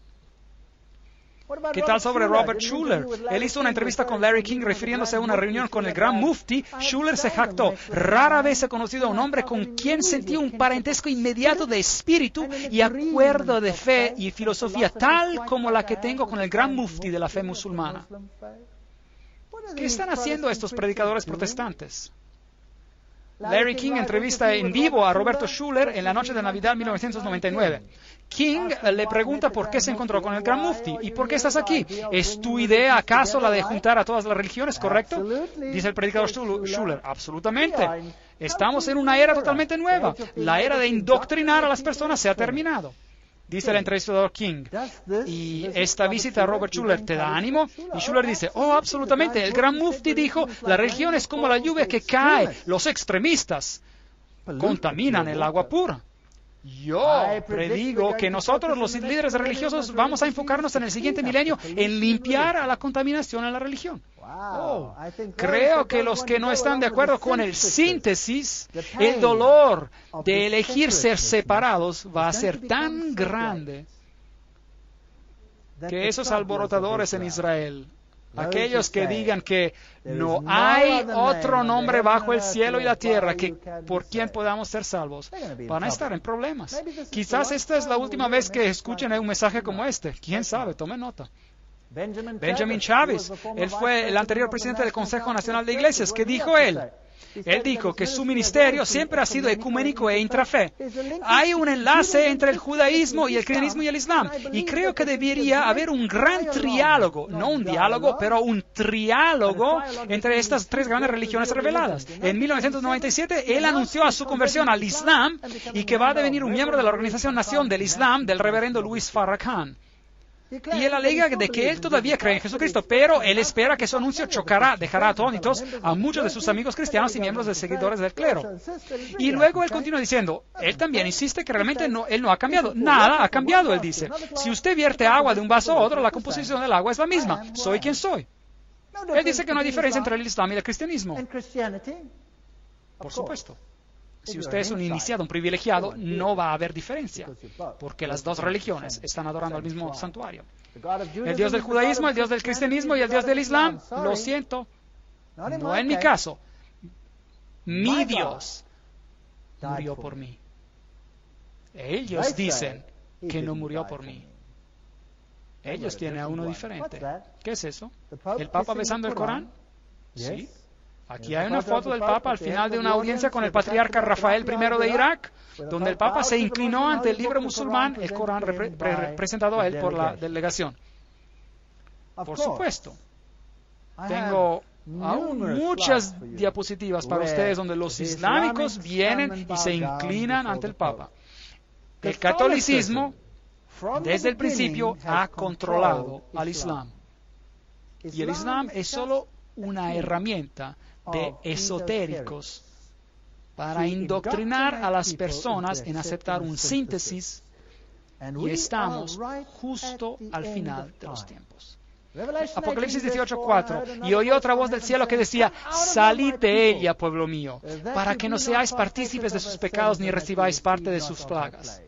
¿Qué tal sobre Robert Schuller? Él hizo una entrevista con Larry King refiriéndose a una reunión con el gran mufti. Schuller se jactó. Rara vez he conocido a un hombre con quien sentía un parentesco inmediato de espíritu y acuerdo de fe y filosofía tal como la que tengo con el gran mufti de la fe musulmana. ¿Qué están haciendo estos predicadores protestantes? Larry King entrevista en vivo a Roberto Schuller en la noche de Navidad de 1999. King le pregunta por qué se encontró con el gran mufti. ¿Y por qué estás aquí? ¿Es tu idea acaso la de juntar a todas las religiones, correcto? Dice el predicador Schuller. Absolutamente. Estamos en una era totalmente nueva. La era de indoctrinar a las personas se ha terminado. Dice el entrevistador King. ¿Y esta visita a Robert Schuller te da ánimo? Y Schuller dice, oh, absolutamente. El gran mufti dijo, la religión es como la lluvia que cae. Los extremistas contaminan el agua pura. Yo predigo que nosotros, los líderes religiosos, vamos a enfocarnos en el siguiente milenio en limpiar a la contaminación en la religión. Creo que los que no están de acuerdo con el síntesis, el dolor de elegir ser separados va a ser tan grande que esos alborotadores en Israel Aquellos que digan que no hay otro nombre bajo el cielo y la tierra que por quien podamos ser salvos, van a estar en problemas. Quizás esta es la última vez que escuchen un mensaje como este. ¿Quién sabe? Tome nota. Benjamin Chávez, él fue el anterior presidente del Consejo Nacional de Iglesias. ¿Qué dijo él? Él dijo que su ministerio siempre ha sido ecuménico e intrafe. Hay un enlace entre el judaísmo y el cristianismo y el islam. Y creo que debería haber un gran triálogo, no un diálogo, pero un triálogo entre estas tres grandes religiones reveladas. En 1997, él anunció a su conversión al islam y que va a devenir un miembro de la Organización Nación del Islam del reverendo Louis Farrakhan. Y él alega de que él todavía cree en Jesucristo, pero él espera que su anuncio dejará atónitos a muchos de sus amigos cristianos y miembros de seguidores del clero. Y luego él continúa diciendo, él también insiste que realmente él no ha cambiado. Nada ha cambiado, él dice. Si usted vierte agua de un vaso a otro, la composición del agua es la misma. Soy quien soy. Él dice que no hay diferencia entre el Islam y el cristianismo. Por supuesto. Si usted es un iniciado, un privilegiado, no va a haber diferencia, porque las dos religiones están adorando al mismo santuario. El Dios del judaísmo, el Dios del cristianismo y el Dios del islam, lo siento, no en mi caso. Mi Dios murió por mí. Ellos dicen que no murió por mí. Ellos tienen a uno diferente. ¿Qué es eso? ¿El Papa besando el Corán? Sí. Aquí hay una foto del Papa al final de una audiencia con el patriarca Rafael I de Irak, donde el Papa se inclinó ante el libro musulmán, el Corán presentado a él por la delegación. Por supuesto, tengo aún muchas diapositivas para ustedes donde los islámicos vienen y se inclinan ante el Papa. El catolicismo, desde el principio, ha controlado al Islam. Y el Islam es solo una herramienta de esotéricos para indoctrinar a las personas en aceptar un síntesis, y estamos justo al final de los tiempos. Apocalipsis 18:4, y oí otra voz del cielo que decía, salid de ella, pueblo mío, para que no seáis partícipes de sus pecados ni recibáis parte de sus plagas.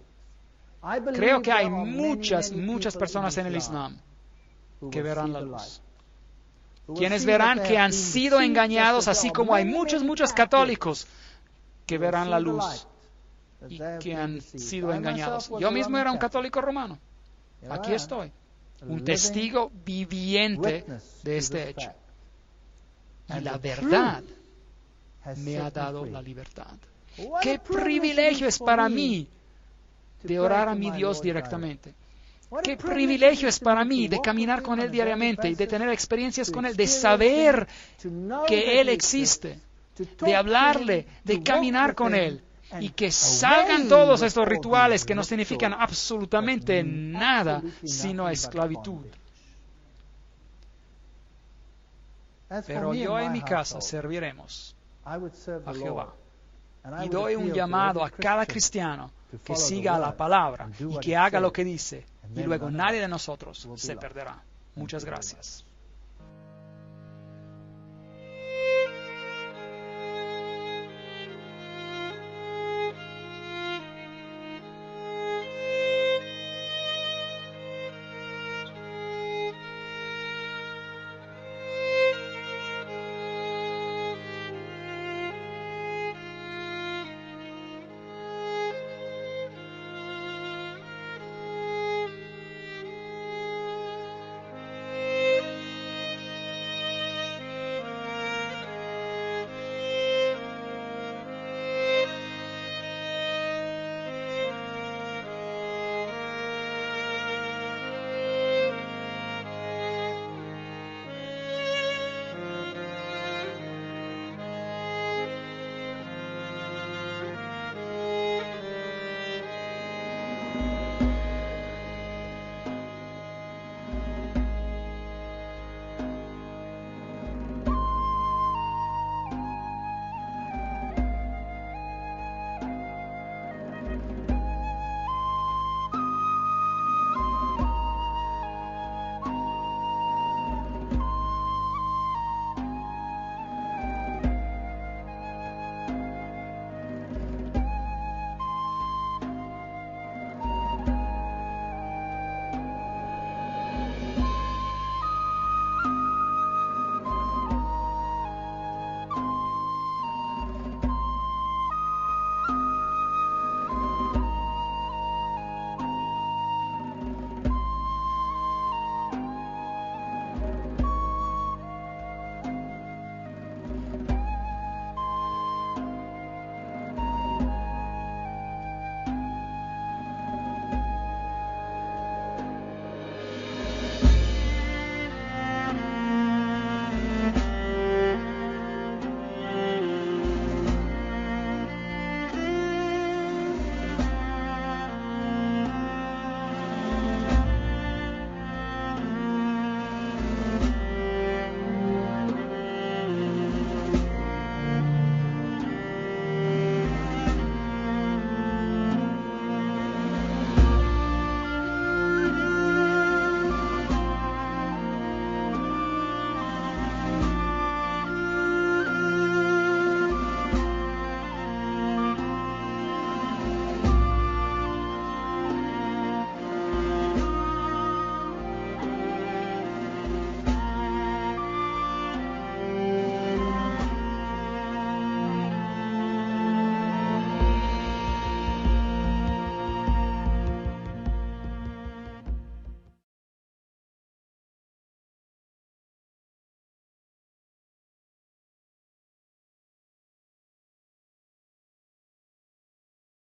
Creo que hay muchas personas en el Islam que verán la luz. Quienes verán que han sido engañados, así como hay muchos católicos que verán la luz y que han sido engañados. Yo mismo era un católico romano. Aquí estoy, un testigo viviente de este hecho. Y la verdad me ha dado la libertad. ¡Qué privilegio es para mí de orar a mi Dios directamente! ¡Qué privilegio es para mí de caminar con Él diariamente y de tener experiencias con Él, de saber que Él existe, de hablarle, de caminar con Él y que salgan todos estos rituales que no significan absolutamente nada sino esclavitud? Pero yo en mi casa serviremos a Jehová. Y doy un llamado a cada cristiano que siga la palabra y que haga lo que dice. Y luego nadie de nosotros se perderá. Muchas gracias.